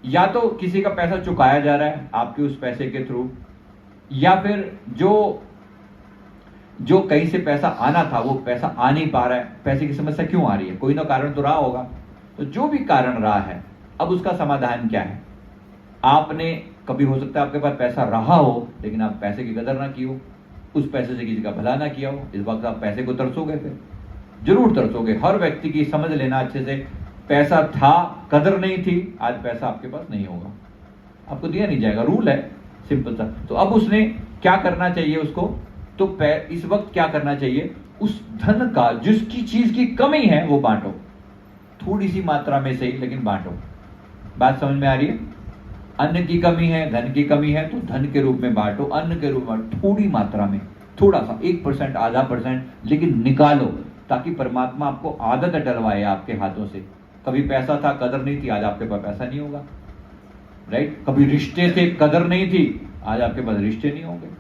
या तो किसी का पैसा चुकाया जा रहा है आपके उस पैसे के थ्रू, या फिर जो कहीं से पैसा आना था वो पैसा आ नहीं पा रहा है। पैसे की समस्या क्यों आ रही है? कोई ना कारण तो रहा होगा। तो जो भी कारण रहा है, अब उसका समाधान क्या है? आपने कभी, हो सकता है आपके पास पैसा रहा हो लेकिन आप पैसे की कदर ना की हो, उस पैसे से किसी का भला ना किया हो, इस वक्त आप पैसे को तरसोगे, फिर जरूर तरसोगे। हर व्यक्ति की समझ लेना अच्छे से, पैसा था, कदर नहीं थी, आज पैसा आपके पास नहीं होगा, आपको दिया नहीं जाएगा, रूल है सिंपल सा। तो अब उसने क्या करना चाहिए उसको? तो इस वक्त क्या करना चाहिए? उस धन का, जिसकी चीज की कमी है वो बांटो, थोड़ी सी मात्रा में सही लेकिन बांटो। बात समझ में आ रही है? अन्न की कमी है, धन की कमी है, तो धन के रूप में बांटो, अन्न के रूप में थोड़ी मात्रा में, थोड़ा सा 1%, आधा %, लेकिन निकालो, ताकि परमात्मा आपको आदत डलवाए आपके हाथों से। कभी पैसा था, कदर नहीं थी, आज आपके पास पैसा नहीं होगा, राइट? कभी रिश्ते थे, कदर नहीं थी, आज आपके पास रिश्ते नहीं होंगे।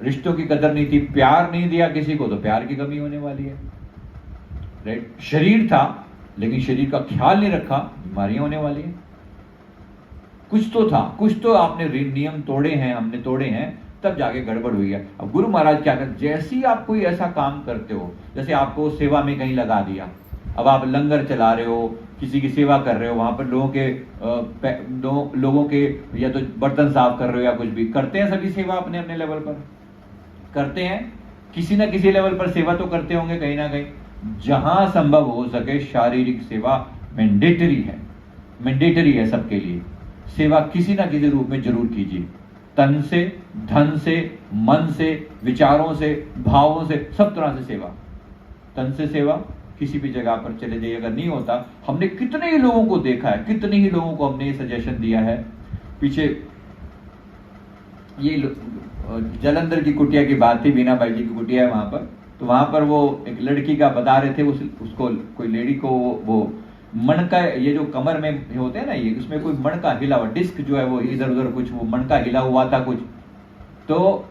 रिश्तों की कदर नहीं थी, प्यार नहीं दिया किसी को, तो प्यार की कमी होने वाली है। राइट? शरीर था लेकिन शरीर का ख्याल नहीं रखा, बीमारियां होने वाली हैं। कुछ तो था, कुछ तो आपने नियम तोड़े हैं, हमने तोड़े हैं, तब जाके गड़बड़ हुई है। अब गुरु महाराज क्या करते, जैसे ही आप कोई ऐसा काम करते हो, जैसे आपको सेवा में कहीं लगा दिया, अब आप लंगर चला रहे हो, किसी की सेवा कर रहे हो, वहां पर लोगों के या तो बर्तन साफ कर रहे हो या कुछ भी करते हैं, सभी सेवा अपने अपने लेवल पर करते हैं, किसी ना किसी लेवल पर सेवा तो करते होंगे कहीं ना कहीं। जहां संभव हो सके शारीरिक सेवा मैंडेटरी है सबके लिए। सेवा किसी ना किसी रूप में जरूर कीजिए, तन से, धन से, मन से, विचारों से, भावों से, सब तरह से सेवा। तन से सेवा, किसी भी जगह पर चले जाइए, अगर नहीं होता, हमने कितने ही लोगों को देखा है, कितने ही लोगों को हमने ये सजेशन दिया है। पीछे ये जलंधर की कुटिया की बात थी, बीना बाई जी की कुटिया है वहां पर, तो वहां पर वो एक लड़की का बता रहे थे, उसको कोई लेडी को वो मणका, ये जो कमर में होते हैं ना, ये उसमें कोई मणका हिला हुआ, डिस्क जो है वो इधर उधर कुछ वो मणका हिला हुआ था कुछ, तो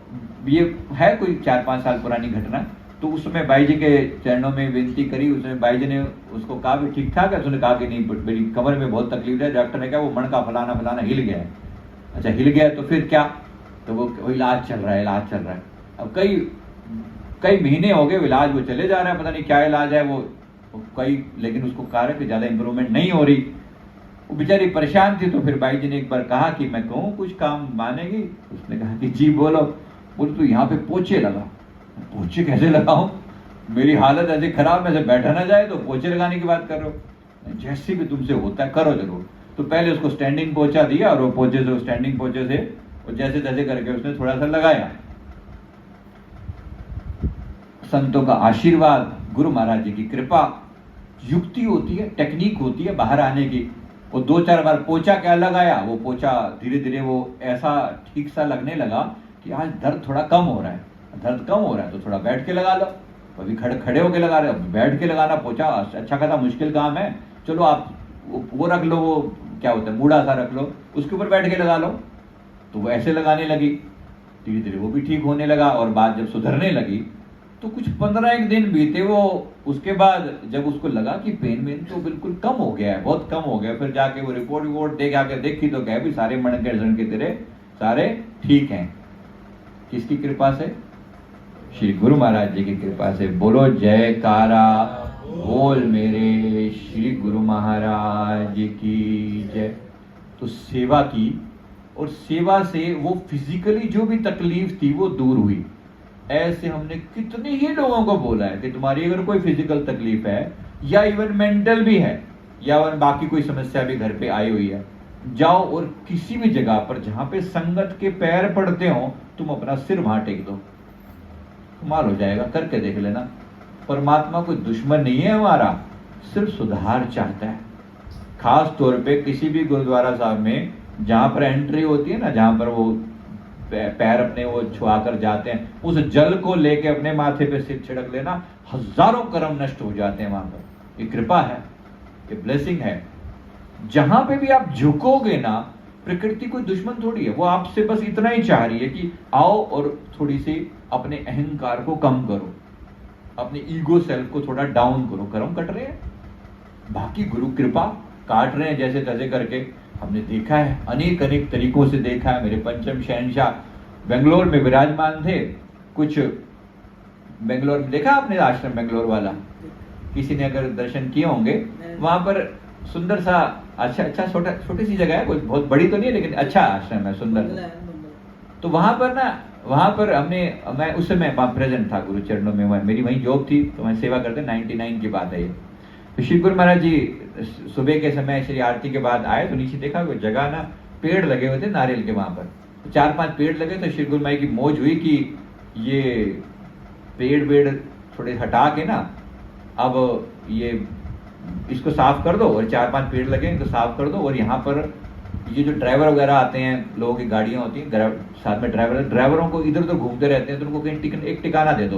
ये है कोई 4-5 साल पुरानी घटना। तो उसमें बाई जी के चरणों में विनती करी, उसमें बाई जी ने उसको कहा भी ठीक ठाक है, उसने कहा कि नहीं मेरी कमर में बहुत तकलीफ है, डॉक्टर ने कहा वो मणका फलाना हिल गया है। अच्छा हिल गया तो फिर क्या, तो वो इलाज चल रहा है। अब कई महीने हो गए इलाज, वो चले जा रहा है, पता नहीं क्या इलाज है वो कई, लेकिन उसको कहा है कि ज्यादा इंप्रूवमेंट नहीं हो रही। वो बेचारी परेशान थी, तो फिर बाई जी ने एक बार कहा कि मैं कहूँ कुछ काम मानेगी? उसने कहा कि जी बोलो। बोले तो यहाँ पे पोछे लगा। पोछे कैसे लगाऊं, मेरी हालत ऐसे खराब, में से बैठा ना जाए, तो पोछे लगाने की बात कर रहे हो? जैसे भी तुमसे होता है करो जरूर। तो पहले उसको स्टैंडिंग पोछा दिया, और वो पोछे से, स्टैंडिंग पोछे से और जैसे तैसे करके उसने थोड़ा सा लगाया। संतों का आशीर्वाद, गुरु महाराज जी की कृपा, युक्ति होती है, टेक्निक होती है बाहर आने की। वो 2-4 बार पोछा क्या लगाया, वो पोछा धीरे धीरे वो ऐसा ठीक सा लगने लगा कि आज दर्द थोड़ा कम हो रहा है, तो थोड़ा बैठ के लगा लो। अभी खड़े होके लगा रहे, बैठ के लगाना पोछा अच्छा खासा मुश्किल काम है। चलो आप वो रख लो, वो क्या होता है मूड़ा सा रख लो, उसके ऊपर बैठ के लगा लो। तो वो ऐसे लगाने लगी, धीरे धीरे वो भी ठीक होने लगा, और बात जब सुधरने लगी तो कुछ 15 दिन बीते, वो उसके बाद जब उसको लगा कि पेन तो बिल्कुल कम हो गया है, बहुत कम हो गया, फिर जाके वो रिपोर्ट देखी तो कह भी सारे मणके के तेरे सारे ठीक हैं। किसकी कृपा से? श्री गुरु महाराज जी की कृपा से। बोलो जयकारा बोल मेरे श्री गुरु महाराज की जय। तो सेवा की, और सेवा से वो फिजिकली जो भी तकलीफ थी वो दूर हुई। ऐसे हमने कितने ही लोगों को बोला है कि तुम्हारी अगर कोई फिजिकल तकलीफ है, या इवन मेंटल भी है, या बाकी कोई समस्या भी घर पे आई हुई है, जाओ और किसी भी जगह पर जहां पे संगत के पैर पड़ते हो, तुम अपना सिर वहां टेक दो, कमाल हो जाएगा। करके देख लेना। परमात्मा कोई दुश्मन नहीं है हमारा, सिर्फ सुधार चाहता है। खास तौर पे किसी भी गुरुद्वारा साहब में जहां पर एंट्री होती है ना, जहां पर वो पैर अपने वो छुआ कर जाते हैं, उस जल को लेके अपने माथे पे सिर छिड़क लेना, हजारों कर्म नष्ट हो जाते हैं वहां पर। ये कृपा है, ये ब्लेसिंग है। जहां पे भी आप झुकोगे ना, प्रकृति कोई दुश्मन थोड़ी है, वो आपसे बस इतना ही चाह रही है कि आओ और थोड़ी सी अपने अहंकार को कम करो, अपने ईगो सेल्फ को थोड़ा डाउन करो। कर्म कट रहे हैं, बाकी गुरु कृपा काट रहे हैं जैसे तैसे करके। हमने देखा है, अनेक तरीकों से देखा है। मेरे पंचम शहनशाह बेंगलोर में विराजमान थे, कुछ बेंगलोर में देखा आपने आश्रम बेंगलोर वाला, किसी ने अगर दर्शन किए होंगे, वहां पर सुंदर सा अच्छा छोटी सी जगह है, कोई बहुत बड़ी तो नहीं है, लेकिन अच्छा आश्रम है, सुंदर। तो वहां पर मैं उस समय वहां प्रेजेंट था गुरु चरणों में, मेरी वहीं जॉब थी, तो मैं सेवा करते 99 की बात है ये। तो श्री गुरु महाराज जी सुबह के समय श्री आरती के बाद आए, तो नीचे देखा कोई जगह ना पेड़ लगे हुए थे नारियल के, वहां पर 4-5 पेड़ लगे। तो श्री गुरु महाराज की मौज हुई कि ये पेड़ थोड़े हटा के ना, अब ये इसको साफ कर दो, और 4-5 पेड़ लगे तो साफ कर दो, और यहाँ पर ये जो ड्राइवर वगैरह आते हैं, लोगों की गाड़ियां होती हैं, साथ में ड्राइवरों को इधर उधर घूमते रहते हैं, तो उनको कहीं एक ठिकाना दे दो,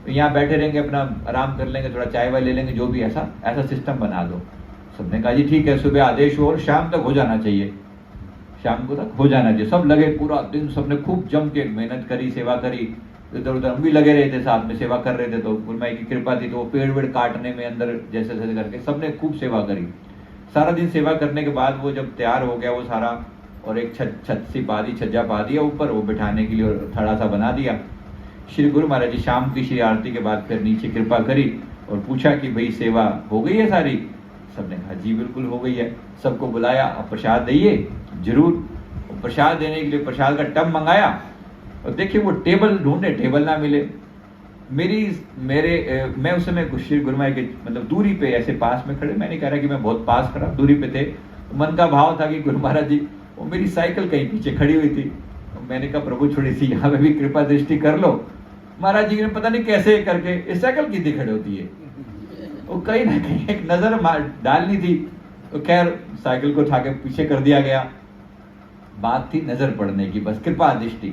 तो यहाँ बैठे रहेंगे, अपना आराम कर लेंगे, थोड़ा चाय वाय ले लेंगे, जो भी ऐसा सिस्टम बना दो। सबने कहा जी ठीक है, सुबह आदेश हो और शाम तक हो जाना चाहिए, शाम को तक हो जाना चाहिए। सब लगे पूरा दिन, सबने खूब जम के मेहनत करी, सेवा करी। इधर उधर हम भी लगे रहे थे, साथ में सेवा कर रहे थे। तो गुरुमाई की कृपा थी, तो वो पेड़ वेड़ काटने में अंदर जैसे जैसे करके सबने खूब सेवा करी। सारा दिन सेवा करने के बाद वो जब तैयार हो गया वो सारा, और एक छत सी पा दी, छज्जा पा दिया ऊपर वो बिठाने के लिए, और थड़ा सा बना दिया। श्री गुरु महाराज जी शाम की श्री आरती के बाद फिर नीचे कृपा करी और पूछा कि भाई सेवा हो गई है सारी? सबने कहा जी बिल्कुल हो गई है। सबको बुलाया, अब प्रसाद दइए। जरूर। प्रसाद देने के लिए प्रसाद का टब मंगाया, और देखिए वो टेबल ढूंढे, टेबल ना मिले। मैं उस समय श्री गुरु महाराज के मतलब दूरी पे ऐसे पास में खड़े, मैं नहीं कह रहा कि मैं बहुत पास खड़ा, दूरी पे थे। मन का भाव था कि गुरु महाराज जी, वो मेरी साइकिल कहीं पीछे खड़ी हुई थी। मैंने कहा प्रभु थोड़ी सी यहाँ पे भी कृपा दृष्टि कर लो। महाराज जी ने पता नहीं कैसे करके इस साइकिल कितनी खड़ी होती है, वो कहीं ना कहीं एक नजर डालनी थी, तो खैर साइकिल को उठा के पीछे कर दिया गया। बात थी नजर पड़ने की, बस कृपा दृष्टि।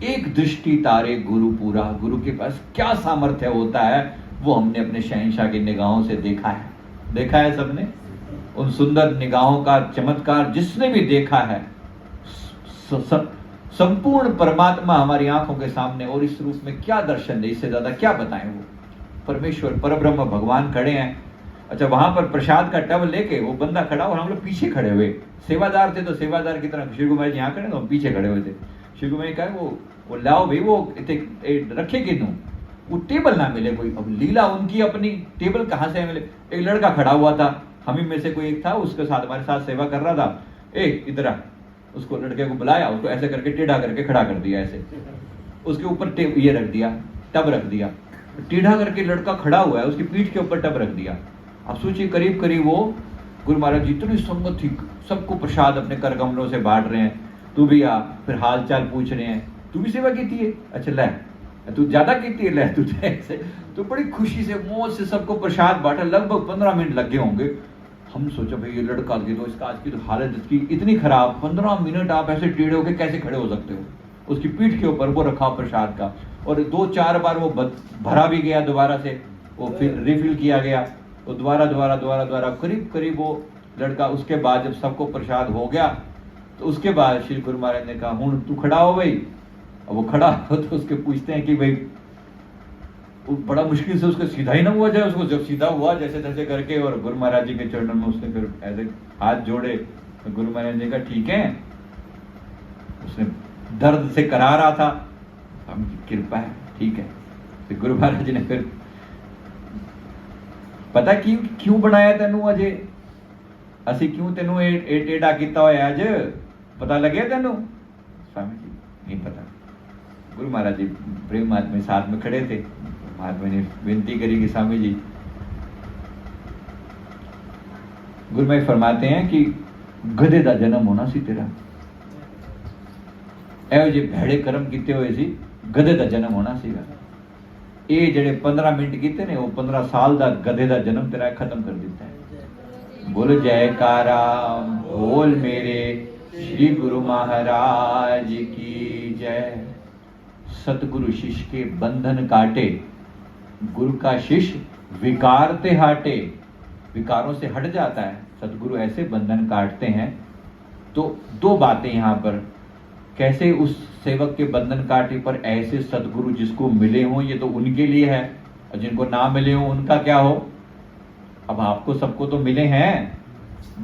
एक दृष्टि तारे गुरु पूरा। गुरु के पास क्या सामर्थ्य होता है वो हमने अपने शहंशाह की निगाहों से देखा है। देखा है सबने उन सुंदर निगाहों का चमत्कार, जिसने भी देखा है। संपूर्ण परमात्मा हमारी आंखों के सामने, और इस रूप में क्या दर्शन दे, इससे ज्यादा क्या बताएं। वो परमेश्वर परब्रह्म भगवान खड़े हैं। अच्छा, वहां पर प्रसाद का टब लेके वो बंदा खड़ा और हम लोग पीछे खड़े हुए। सेवादार थे तो सेवादार की तरह श्री कुमार जी यहाँ खड़े, तो हम पीछे खड़े हुए थे। श्री कुमार जी कहा वो लाओ भाई, वो रखे किनू, वो टेबल ना मिले कोई। अब लीला उनकी अपनी, टेबल कहाँ से मिले? एक लड़का खड़ा हुआ था, हम ही में से कोई एक था, उसके साथ हमारे साथ सेवा कर रहा था। इधर आ, उसको लड़के को बुलाया, उसको ऐसे करके टेढ़ा करके खड़ा कर दिया, ऐसे उसके ऊपर ये रख दिया, टब रख दिया। टेढ़ा करके लड़का खड़ा हुआ है, उसकी पीठ के ऊपर टब रख दिया। अब सोचिए करीब करीब वो गुरु महाराज जी इतनी संगत थी, सबको प्रसाद अपने कर कमलों से बांट रहे हैं। तू भी आ, फिर हाल चाल पूछ रहे हैं, तू भी सेवा की है? अच्छा ले, तू ज्यादा की है, ले तुझे ऐसे। तो बड़ी खुशी से मौज से सबको प्रसाद बांटा। लगभग 15 मिनट लगे होंगे। हम सोचा भाई ये लड़का की तो इसका आज की तो हालत इसकी इतनी खराब, 15 मिनट आप ऐसे टेढ़े होके कैसे खड़े हो सकते हो? उसकी पीठ के ऊपर वो रखा प्रसाद का, और 2-4 बार वो भरा भी गया दोबारा से, वो फिर रिफिल किया गया, तो दोबारा करीब करीब वो लड़का। उसके बाद जब सबको प्रसाद हो गया तो उसके बाद श्री गुरु महाराज ने कहा हूं तू खड़ा हो भाई। अब वो खड़ा हो तो उसके पूछते हैं कि भाई, बड़ा मुश्किल से उसको सीधा ही ना हुआ जाए। उसको जब सीधा हुआ जैसे तैसे करके, और गुरु महाराज जी के चरणों में उसने फिर ऐसे हाथ जोड़े, तो गुरु महाराज ने कहा ठीक है। उसने दर्द से करा रहा था, हम कृपा है, ठीक है। तो गुरु महाराज जी ने फिर, पता क्यों बनाया तेनू अजे, असी क्यों तेनू टेढ़ा किया होया अज, पता लगे तेनू? स्वामी जी नहीं पता। गुरु महाराज जी प्रेम महात्मा साथ में खड़े थे। महात्मा ने विनती करी कि स्वामी जी, गुरु महाराज फरमाते हैं कि गधे का जन्म होना सी तेरा, ਇਹੋ ਜਿਹੇ ਭੈੜੇ ਕਰਮ ਕੀਤੇ ਹੋਏ ਸੀ, गधे का जन्म होना सीगा। ये ਜਿਹੜੇ 15 मिनट ਕੀਤੇ ਨੇ, ਉਹ 15 साल ਦਾ गधे का जन्म तेरा खत्म कर दिता है। बोल जयकारा बोल मेरे श्री गुरु महाराज की जय। सतगुरु शिष्य के बंधन काटे, गुरु का शिष्य विकार ते हटे, विकारों से हट जाता है। सतगुरु ऐसे बंधन काटते हैं। तो दो बातें यहाँ पर, कैसे उस सेवक के बंधन काटे पर ऐसे सतगुरु जिसको मिले हों, ये तो उनके लिए है, और जिनको ना मिले हों उनका क्या हो। अब आपको सबको तो मिले हैं,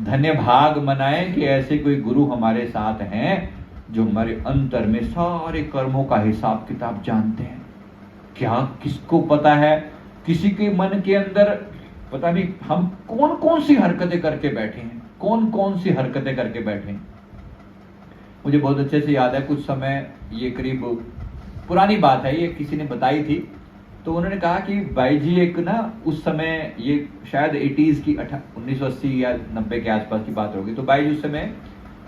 धन्य भाग मनाएं कि ऐसे कोई गुरु हमारे साथ हैं जो हमारे अंतर में सारे कर्मों का हिसाब किताब जानते हैं। क्या किसको पता है किसी के मन के अंदर, पता नहीं हम कौन कौन सी हरकतें करके बैठे हैं, कौन कौन सी हरकतें करके बैठे हैं। मुझे बहुत अच्छे से याद है, कुछ समय, ये करीब पुरानी बात है, ये किसी ने बताई थी। तो उन्होंने कहा कि भाई जी एक ना उस समय, ये शायद 80s की 1980 या 90 के आसपास की बात होगी। तो भाई जी उस समय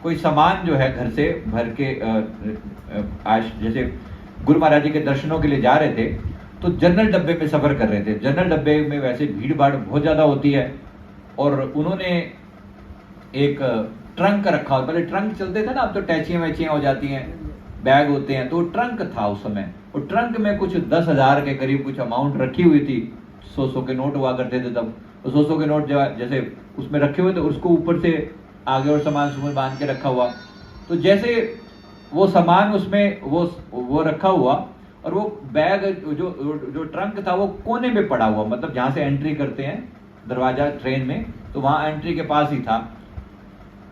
कोई सामान जो है घर से भर के आज जैसे गुरु महाराज जी के दर्शनों के लिए जा रहे थे, तो जनरल डब्बे पे सफर कर रहे थे। जनरल डब्बे में वैसे भीड़ भाड़ बहुत ज्यादा होती है, और उन्होंने एक ट्रंक रखा हो। पहले ट्रंक चलते थे ना, अब तो टैचियां वैचियां हो जाती हैं, बैग होते हैं। तो ट्रंक था उस समय, और ट्रंक में कुछ 10,000 के करीब कुछ अमाउंट रखी हुई थी। 100 के नोट हुआ करते थे तब, तो 100 के नोट जैसे उसमें रखे हुए थे, उसको ऊपर से आगे और सामान सुमान बांध के रखा हुआ। तो जैसे वो सामान उसमें वो रखा हुआ, और वो बैग जो जो ट्रंक था वो कोने में पड़ा हुआ, मतलब जहाँ से एंट्री करते हैं दरवाजा ट्रेन में, तो वहाँ एंट्री के पास ही था।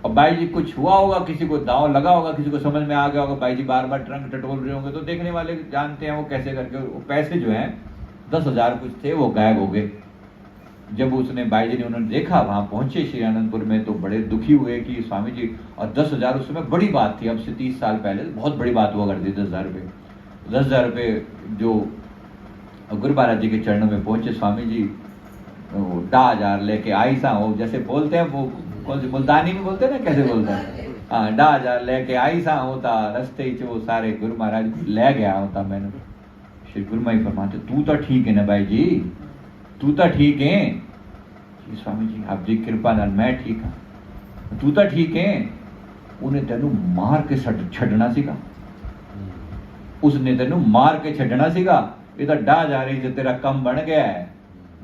और भाई जी कुछ हुआ होगा, किसी को दांव लगा होगा, किसी को समझ में आ गया होगा, भाई जी बार बार ट्रंक टटोल रहे होंगे, तो देखने वाले जानते हैं वो कैसे करके वो पैसे जो हैं 10,000 कुछ थे वो गायब हो गए। जब उसने भाई जी ने उन्होंने देखा, वहां पहुंचे श्री आनंदपुर में, तो बड़े दुखी हुए कि स्वामी जी, और 10,000 उस समय बड़ी बात थी, अब से 30 साल पहले बहुत बड़ी बात हुआ करती, 10,000 रुपये। 10,000 रुपये जो गुरु महाराज जी के चरणों में पहुंचे, स्वामी जी 10,000 लेके आई सा हो, जैसे बोलते हैं वो कौन सी मुल्तानी में बोलते हैं ना, कैसे बोलते हैं, हाँ 10,000 लेके आई सा होता, रस्ते ही वो सारे गुरु महाराज ले गया होता। मैंने श्री गुरु महाराज फरमाते, तू तो ठीक है ना भाई जी, तू तो ठीक है। स्वामी जी आप जी कृपा नाल मैं ठीक हाँ, तू तो ठीक है। उन्हें तेनू मार के छड्डना सीगा, उसने तेनू मार के छड्डना सीगा। ये तो 10,000 ही तेरा कम बन गया है।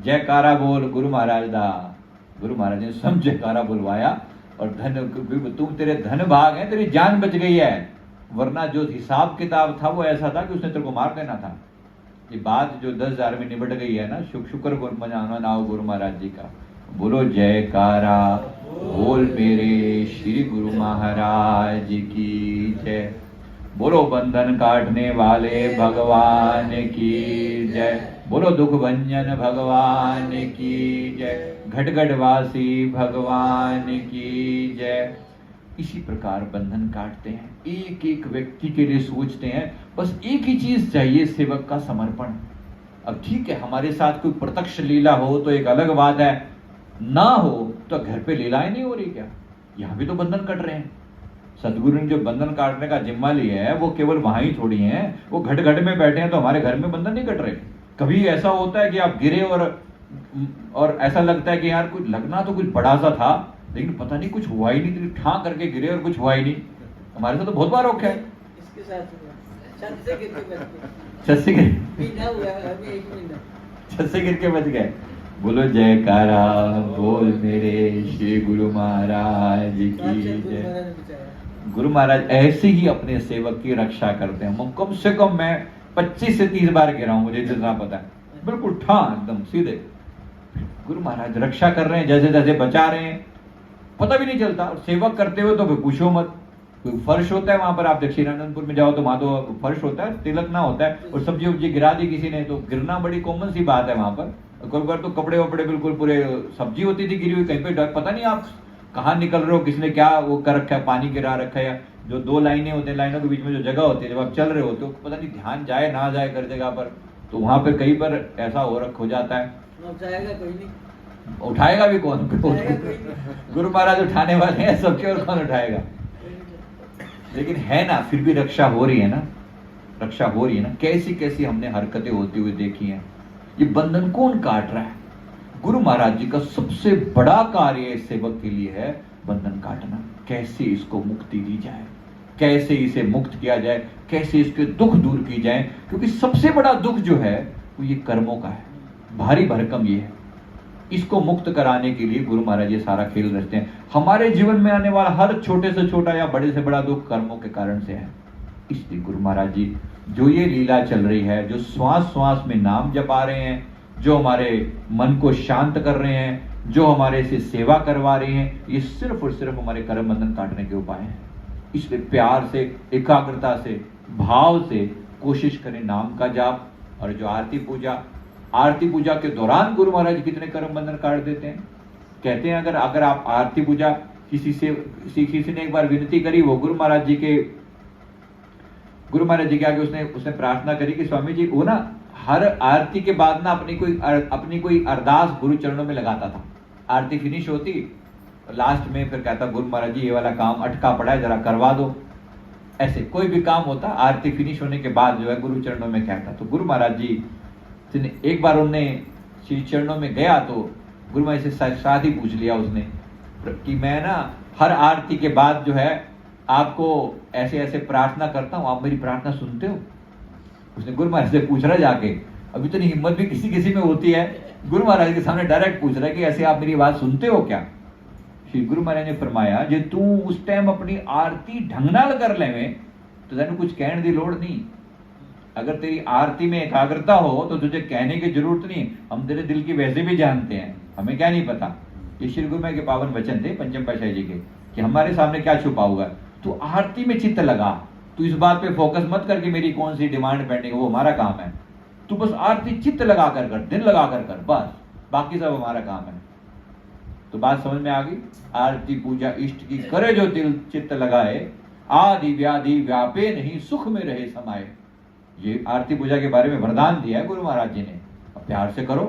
जयकारा बोल गुरु महाराज दा। गुरु महाराज ने सब जयकारा बुलवाया, और धन तुम तेरे धन भाग है, तेरी जान बच गई है, वरना जो हिसाब किताब था वो ऐसा था कि उसने तेरे को मार देना था। ये बात जो 10,000 में निबट गई है ना, शुक्र मनाना नाओ गुरु महाराज जी का। बोलो जयकारा बोल मेरे श्री गुरु महाराज की जय। बोलो बंधन काटने वाले भगवान की जय। बोलो दुख भंजन भगवान की जय। घटघटवासी भगवान की जय। इसी प्रकार बंधन काटते हैं, एक एक व्यक्ति के लिए सोचते हैं, बस एक ही चीज चाहिए, सेवक का समर्पण। अब ठीक है, हमारे साथ कोई प्रत्यक्ष लीला हो तो एक अलग बात है, ना हो तो घर पे लीलाएं नहीं हो रही क्या? यहाँ भी तो बंधन कट रहे हैं। सदगुरु ने जो बंधन काटने का जिम्मा लिया है वो केवल वहां ही थोड़ी है, वो घट घट में बैठे हैं, तो हमारे घर में बंधन नहीं कट रहे। कभी ऐसा होता है कि आप गिरे और ऐसा लगता है कि यार कुछ लगना तो कुछ बड़ा सा था, लेकिन पता नहीं कुछ हुआ ही नहीं, ठा करके गिरे और कुछ हुआ ही नहीं। हमारे साथ तो बहुत बार रखा है। इसके साथ छत से गिर के बच गए। छत से गिर महीना हुआ है, अभी 1 महीना। छत से गिर के बच गए। बोलो जयकारा बोल मेरे श्री गुरु महाराज की जय। गुरु महाराज ऐसे ही अपने सेवक की रक्षा करते हैं। कम से कम मैं 25 से 30 बार गिरा हूं, मुझे जितना पता है, बिल्कुल ठा एकदम सीधे। गुरु महाराज रक्षा कर रहे हैं, जैसे जैसे बचा रहे हैं, पता भी नहीं चलता। और सेवक करते हुए तो फिर पूछो मत। कोई फर्श होता है वहां पर, आप दक्षिणानंदपुर में जाओ तो वहां तो फर्श होता है, तिलक ना होता है, और सब्जी वब्जी गिरा दी किसी ने तो गिरना बड़ी कॉमन सी बात है वहां पर। कई बार तो कपड़े वपड़े बिल्कुल पूरे सब्जी होती थी गिरी हुई कहीं पे, पता नहीं आप कहाँ निकल रहे हो, किसने क्या वो कर रखा है, पानी गिरा रखा है, या जो 2 लाइनें होती हैं, लाइनों के बीच में जो जगह होती है, जब आप चल रहे होते हो पता नहीं ध्यान जाए ना जाए कर जगह पर, तो वहां पर कई बार ऐसा हो जाता है। उठाएगा कोई नहीं, उठाएगा भी कौन? गुरु महाराज उठाने वाले हैं सबके, और कौन उठाएगा? लेकिन है ना, फिर भी रक्षा हो रही है ना, रक्षा हो रही है ना। कैसी कैसी हमने हरकतें होती हुई देखी हैं। ये बंधन कौन काट रहा है? गुरु महाराज जी का सबसे बड़ा कार्य इस सेवक के लिए है बंधन काटना। कैसे इसको मुक्ति दी जाए, कैसे इसे मुक्त किया जाए, कैसे इसके दुख दूर की जाए, क्योंकि सबसे बड़ा दुख जो है वो ये कर्मों का है, भारी भरकम ये है। इसको मुक्त कराने के लिए गुरु महाराज ये सारा खेल रचते हैं। हमारे जीवन में आने वाला हर छोटे से छोटा या बड़े से बड़ा दुख कर्मों के कारण से है। इसलिए गुरु महाराज जी जो ये लीला चल रही है, जो श्वास श्वास में नाम जपा रहे हैं, जो हमारे मन को शांत कर रहे हैं, जो हमारे से सेवा करवा रहे हैं, ये सिर्फ और सिर्फ हमारे कर्म बंधन काटने के उपाय हैं। इसलिए प्यार से, एकाग्रता से, भाव से कोशिश करें नाम का जाप। और जो आरती पूजा के दौरान गुरु महाराज कितने कर्म बंधन काट देते हैं। कहते हैं अगर आप आरती पूजा किसी ने एक बार विनती करी, वो गुरु महाराज जी के आगे उसने प्रार्थना करी कि स्वामी जी, वो ना हर आरती के बाद ना अपनी कोई अरदास गुरु चरणों में लगाता था। आरती फिनिश होती, लास्ट में फिर कहता गुरु महाराज जी ये वाला काम अटका पड़ा है, जरा करवा दो। ऐसे कोई भी काम होता, आरती फिनिश होने के बाद जो है गुरु चरणों में कहता। तो गुरु महाराज जी एक बार उनने श्री चरणों में गया तो गुरु महाराज से साथ ही पूछ लिया उसने कि मैं ना हर आरती के बाद जो है आपको ऐसे ऐसे प्रार्थना करता हूं, आप मेरी प्रार्थना सुनते हो? उसने गुरु महाराज से पूछ रहा जाके। अभी तो नहीं, हिम्मत भी किसी किसी में होती है, गुरु महाराज के सामने डायरेक्ट पूछ रहा है कि ऐसे आप मेरी बात सुनते हो क्या? श्री गुरु महाराज ने फरमाया, जे तू उस टाइम अपनी आरती ढंग नाल कर लेवे तो तेन कुछ कहने की लोड़ नहीं। अगर तेरी आरती में एकाग्रता हो तो तुझे कहने की जरूरत नहीं, हम तेरे दिल की वैसे भी जानते हैं, हमें क्या नहीं पता। ये श्री गुरु महाराज के पावन वचन थे पंचम पातशाही जी के, कि हमारे सामने क्या छुपा हुआ है। तू आरती में चित्त लगा, तू इस बात पे फोकस मत कर कि मेरी कौन सी डिमांड पेंडिंग है, वो हमारा काम है। तू बस आरती चित्त लगा कर दिल लगा कर बस, बाकी सब हमारा काम है। तो बात समझ में आ गई। आरती पूजा इष्ट की करे जो दिल चित्त लगाए, आदि व्याधि व्यापे नहीं सुख में रहे समाये। ये आरती पूजा के बारे में वरदान दिया है गुरु महाराज जी ने, अब प्यार से करो,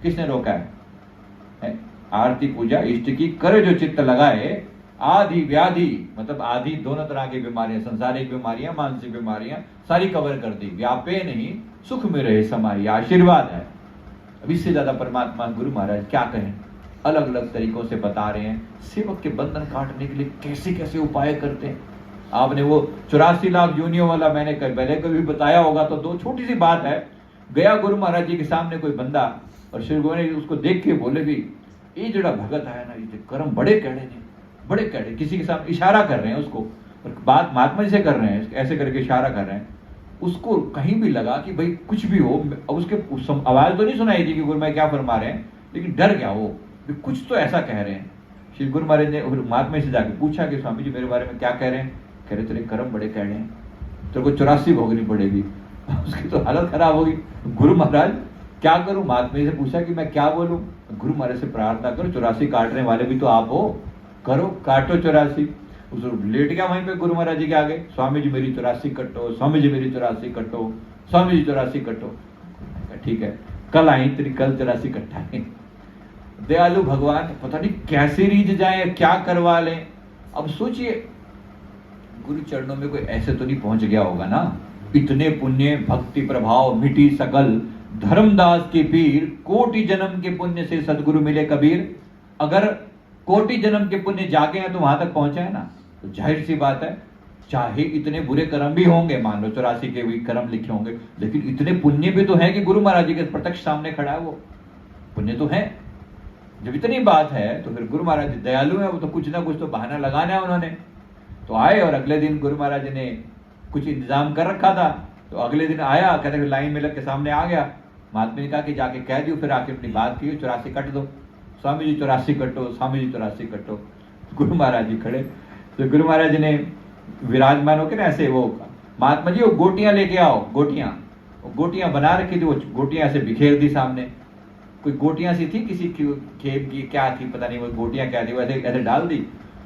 किसने रोका है? आरती पूजा इष्ट की करे जो चित्त लगाए, आदि व्याधि मतलब आदि दोनों तरह की बीमारियां, संसारिक बीमारियां, मानसिक बीमारियां सारी कवर कर दी, व्यापे नहीं सुख में रहे समाये। आशीर्वाद है। अब इससे ज्यादा परमात्मा गुरु महाराज क्या कहें, अलग अलग तरीकों से बता रहे हैं सेवक के बंधन काटने के लिए कैसे कैसे उपाय करते हैं। आपने वो 84 लाख योनियों वाला मैंने पहले कभी बताया होगा, तो दो छोटी सी बात है। गया गुरु महाराज जी के सामने कोई बंदा, और श्री गुरु ने उसको देख के बोले भी ये जड़ा भगत है ना, ये कर्म बड़े कैड़े ने, बड़े कैड़े, किसी के सामने इशारा कर रहे हैं उसको, और बात महात्मा जी से कर रहे हैं, ऐसे करके इशारा कर रहे हैं। उसको कहीं भी लगा कि भाई कुछ भी हो, अब उसके आवाज तो नहीं सुनाई थी कि गुरु महाराज क्या फरमा रहे हैं, लेकिन डर गया वो, कुछ तो ऐसा कह रहे हैं। श्री गुरु महाराज ने महात्मा से जाके पूछा कि स्वामी जी मेरे बारे में क्या कह रहे हैं? कह रहे तेरे कर्म बड़े कह रहे हैं, तेरे को 84 भोगनी पड़ेगी। उसकी तो हालत खराब होगी। गुरु महाराज क्या करूं? महात्मा जी से पूछा कि मैं क्या बोलूं? गुरु महाराज से प्रार्थना करो, 84 काटने वाले भी तो आप हो, करो, काटो 84। उस लेट गया वहीं पे गुरु महाराज जी के आगे, स्वामी जी मेरी 84 कटो, स्वामी जी मेरी 84 कटो, स्वामी जी 84 कटो। ठीक है, कल आई तेरी, कल 84 कट्टाएंगे। दयालु भगवान पता नहीं कैसे रीझ जाए, क्या करवा लें। अब सोचिए गुरु चरणों में कोई ऐसे तो नहीं पहुंच गया होगा ना, इतने पुण्य भक्ति प्रभाव मिटी सकल, धर्मदास के पीर, कोटि जन्म के पुण्य से सदगुरु मिले कबीर। अगर कोटि जन्म के पुण्य जागे हैं तो वहां तक पहुंचे है ना, तो जाहिर सी बात है चाहे इतने बुरे कर्म भी होंगे, मान लो 84 के भी कर्म लिखे होंगे, लेकिन इतने पुण्य भी तो है कि गुरु महाराज जी के प्रत्यक्ष सामने खड़ा है, वो पुण्य तो है। जब इतनी बात है तो फिर गुरु महाराज जी दयालु है, वो तो कुछ ना कुछ तो बहाना लगाना है उन्होंने। तो आए और अगले दिन गुरु महाराज जी ने कुछ इंतजाम कर रखा था, तो अगले दिन आया, कहते लाइन में लग के सामने आ गया। महात्मा ने कहा कि जाके कह दियो, फिर आके अपनी बात की, 84 कट दो, स्वामी जी 84 कटो, स्वामी जी 84 कटो। गुरु महाराज जी खड़े, तो गुरु महाराज जी ने विराजमान होकर ना ऐसे, वो महात्मा जी वो गोटियां लेके आओ, गोटियां बना रखी थी, वो गोटियां ऐसे बिखेर दी सामने। कोई गोटियां सी थी किसी खेत की, क्या थी पता नहीं, वो गोटियां क्या थी, वैसे ऐसे डाल दी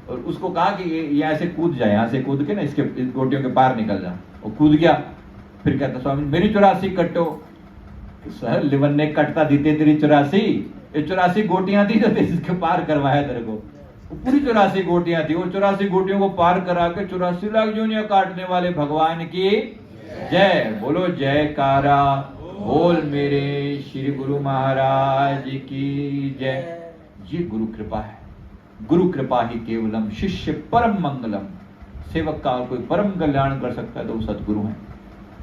और उसको कहा कि ये ऐसे कूद जाए, यहाँ से कूद के ना इसके इस गोटियों के पार निकल जा। वो कूद गया, फिर कहता स्वामी मेरी 84 कटो। सर लिवन ने कटता दी तेरी 84, ये 84 गोटियां थी जो इसके पार करवाया तेरे को। वो पूरी 84 गोटियां थी, वो 84 गोटियों को पार करा के 84 लाख योनियां काटने वाले भगवान की जय। बोलो जयकारा बोल मेरे श्री गुरु महाराज की जय। ये गुरु कृपा है, गुरु कृपा ही केवलम, शिष्य परम मंगलम। सेवक का कोई परम कल्याण कर सकता है तो वो सदगुरु है।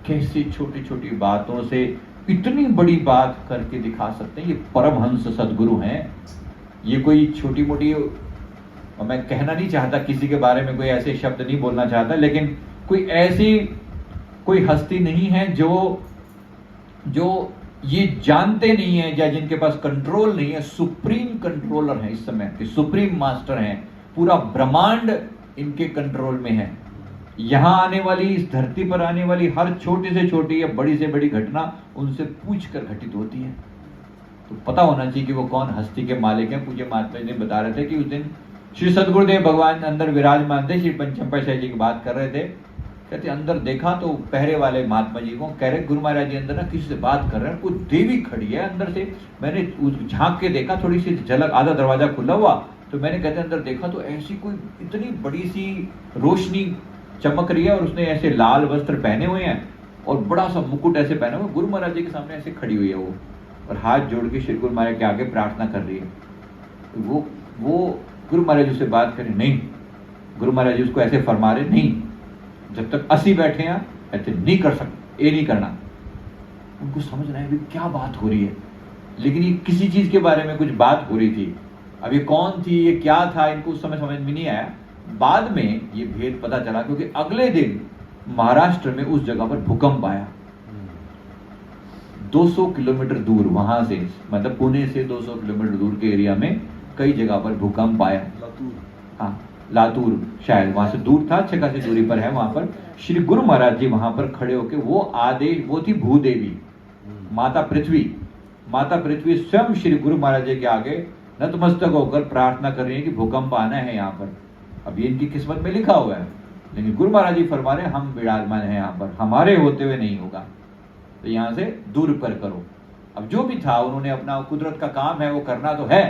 कैसी छोटी छोटी बातों से इतनी बड़ी बात करके दिखा सकते हैं, ये परमहंस सदगुरु हैं। ये कोई छोटी मोटी, और मैं कहना नहीं चाहता किसी के बारे में कोई ऐसे शब्द नहीं बोलना चाहता, लेकिन कोई ऐसी कोई हस्ती नहीं है जो ये जानते नहीं है या जिनके पास कंट्रोल नहीं है। सुप्रीम कंट्रोलर है इस समय के, सुप्रीम मास्टर हैं, पूरा ब्रह्मांड इनके कंट्रोल में है। यहां आने वाली, इस धरती पर आने वाली हर छोटी से छोटी या बड़ी से बड़ी घटना उनसे पूछ कर घटित होती है। तो पता होना चाहिए कि वो कौन हस्ती के मालिक हैं। पूज्य महात्मा जी ने बता रहे थे कि उस दिन श्री सदगुरुदेव भगवान अंदर विराजमान थे, श्री पंचम पातशाही जी की बात कर रहे थे। कहते अंदर देखा तो पहरे वाले महात्मा जी को कह रहे गुरु महाराज जी अंदर ना किसी से बात कर रहे हैं, कोई देवी खड़ी है अंदर से। मैंने झांक के देखा, थोड़ी सी झलक, आधा दरवाजा खुला हुआ, तो मैंने कहते अंदर देखा तो ऐसी कोई इतनी बड़ी सी रोशनी चमक रही है, और उसने ऐसे लाल वस्त्र पहने हुए हैं और बड़ा सा मुकुट ऐसे पहना हुआ, गुरु महाराज जी के सामने ऐसे खड़ी हुई है वो, और हाथ जोड़ के श्री गुरु महाराज के आगे प्रार्थना कर रही है। वो गुरु महाराज जी से बात करें नहीं, गुरु महाराज जी उसको ऐसे फरमा रहे नहीं, जब तक 80 बैठे हैं ऐसे नहीं कर सकते, ये नहीं करना। उनको समझ रहे हैं क्या बात हो रही है, लेकिन ये किसी चीज के बारे में कुछ बात हो रही थी। अब ये कौन थी, ये क्या था, इनको उस समय समझ में नहीं आया। बाद में ये भेद पता चला, क्योंकि अगले दिन महाराष्ट्र में उस जगह पर भूकंप आया। 200 किलोमीटर दूर वहां से, मतलब पुणे से 200 किलोमीटर दूर के एरिया में कई जगह पर भूकंप आया। हाँ, लातूर शायद वहां से दूर था, अच्छे खासी दूरी पर है। वहां पर श्री गुरु महाराज जी वहां पर खड़े होके वो आदेश, वो थी भूदेवी माता पृथ्वी स्वयं श्री गुरु महाराज जी के आगे नतमस्तक होकर प्रार्थना कर रही है कि भूकंप आना है यहाँ पर। अब ये इनकी किस्मत में लिखा हुआ है, लेकिन गुरु महाराज जी फरमा रहे हम विराजमान हैं यहाँ पर, हमारे होते हुए नहीं होगा, तो यहाँ से दूर पर करो। अब जो भी था उन्होंने अपना, कुदरत का काम है वो करना तो है,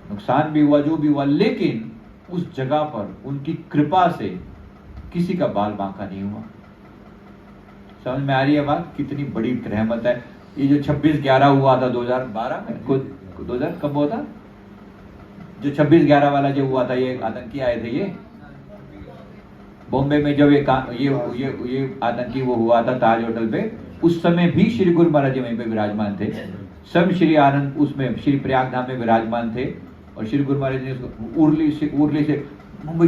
नुकसान भी हुआ जो भी हुआ, लेकिन उस जगह पर उनकी कृपा से किसी का बाल बांका नहीं हुआ। समझ में आ रही है बात? कितनी बड़ी रहमत है। ये जो 26/11 हुआ था 2012 में, 2000 कब हुआ था? जो 26/11 वाला जो हुआ था, ये आतंकी आए थे, ये बॉम्बे में जब ये आतंकी वो हुआ था ताज होटल पे, उस समय भी श्री गुरु महाराज जी वहीं पे विराजमान थे। स्वयं श्री आनंद उसमें श्री प्रयाग धाम में विराजमान थे, और श्री गुरु महाराज जी ने उर्ली से मुंबई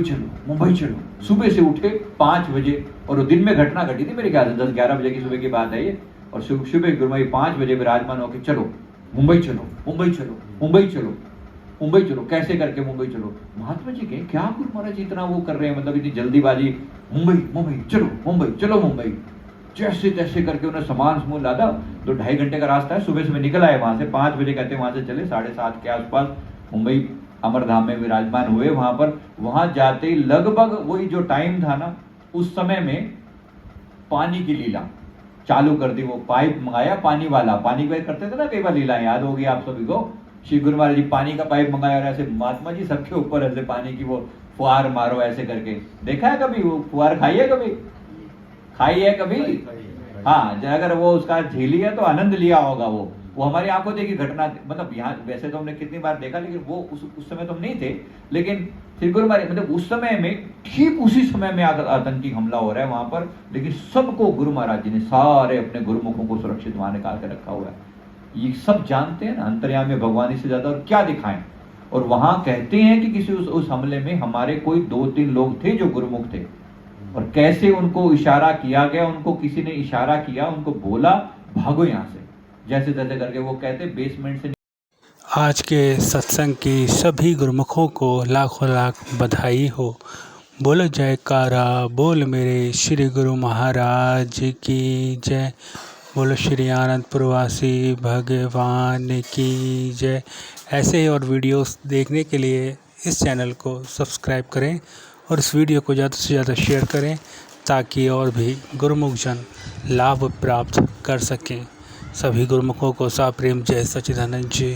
चलो, सुबह से उठे 5 बजे, और वो दिन में घटना घटी थी मेरे ख्याल से 10-11 बजे की सुबह की बात है ये, और सुबह गुरु महाराज 5 बजे विराजमान होकर चलो मुंबई चलो, कैसे करके मुंबई चलो। महात्मा जी कहे क्या गुरु महाराज जी इतना वो कर रहे हैं, मतलब इतनी जल्दीबाजी, मुंबई चलो, जैसे तैसे करके उन्हें सामान लादा। 2-2.5 घंटे का रास्ता है, सुबह निकल आए वहां से, 5 बजे कहते वहां से चले, 7:30 के आसपास मुंबई अमरधाम में विराजमान हुए। वहां पर वहां जाते ही लगभग वही जो टाइम था ना, उस समय में पानी की लीला चालू कर दी। वो पाइप मंगाया पानी वाला, पानी का करते थे ना कई बार लीला, याद होगी आप सभी को। श्री गुरु महाराज जी पानी का पाइप मंगाया, और ऐसे महात्मा जी सबके ऊपर ऐसे पानी की वो फुहार मारो ऐसे करके। देखा है कभी वो फुहार? खाई है कभी? हाँ, अगर वो उसका झीली है तो आनंद लिया होगा। वो हमारी आंखों देखी घटना, मतलब यहाँ वैसे तो हमने कितनी बार देखा, लेकिन वो उस समय तो हम नहीं थे, लेकिन श्री गुरु महाराज मतलब उस समय में, ठीक उसी समय में आतंकी हमला हो रहा है वहां पर, लेकिन सबको गुरु महाराज जी ने सारे अपने गुरुमुखों को सुरक्षित वहां निकाल के रखा हुआ है। ये सब जानते हैं ना अंतर्यामी भगवानी से ज्यादा और क्या दिखाएं। और वहां कहते हैं कि किसी उस हमले में हमारे कोई 2-3 लोग थे जो गुरुमुख थे, और कैसे उनको इशारा किया गया, उनको किसी ने इशारा किया, उनको बोला भागो यहाँ से, जैसे तैसे करके वो कहते बेसमेंट से। आज के सत्संग की सभी गुरुमुखों को लाखों लाख बधाई हो। बोलो जयकारा, बोल मेरे श्री गुरु महाराज की जय, बोलो श्री आनंदपुर वासी भगवान की जय। ऐसे और वीडियोस देखने के लिए इस चैनल को सब्सक्राइब करें और इस वीडियो को ज़्यादा से ज़्यादा शेयर करें, ताकि और भी गुरुमुख जन लाभ प्राप्त कर सकें। सभी गुरुमुखों को सा प्रेम जय सच्चिदानंद जी।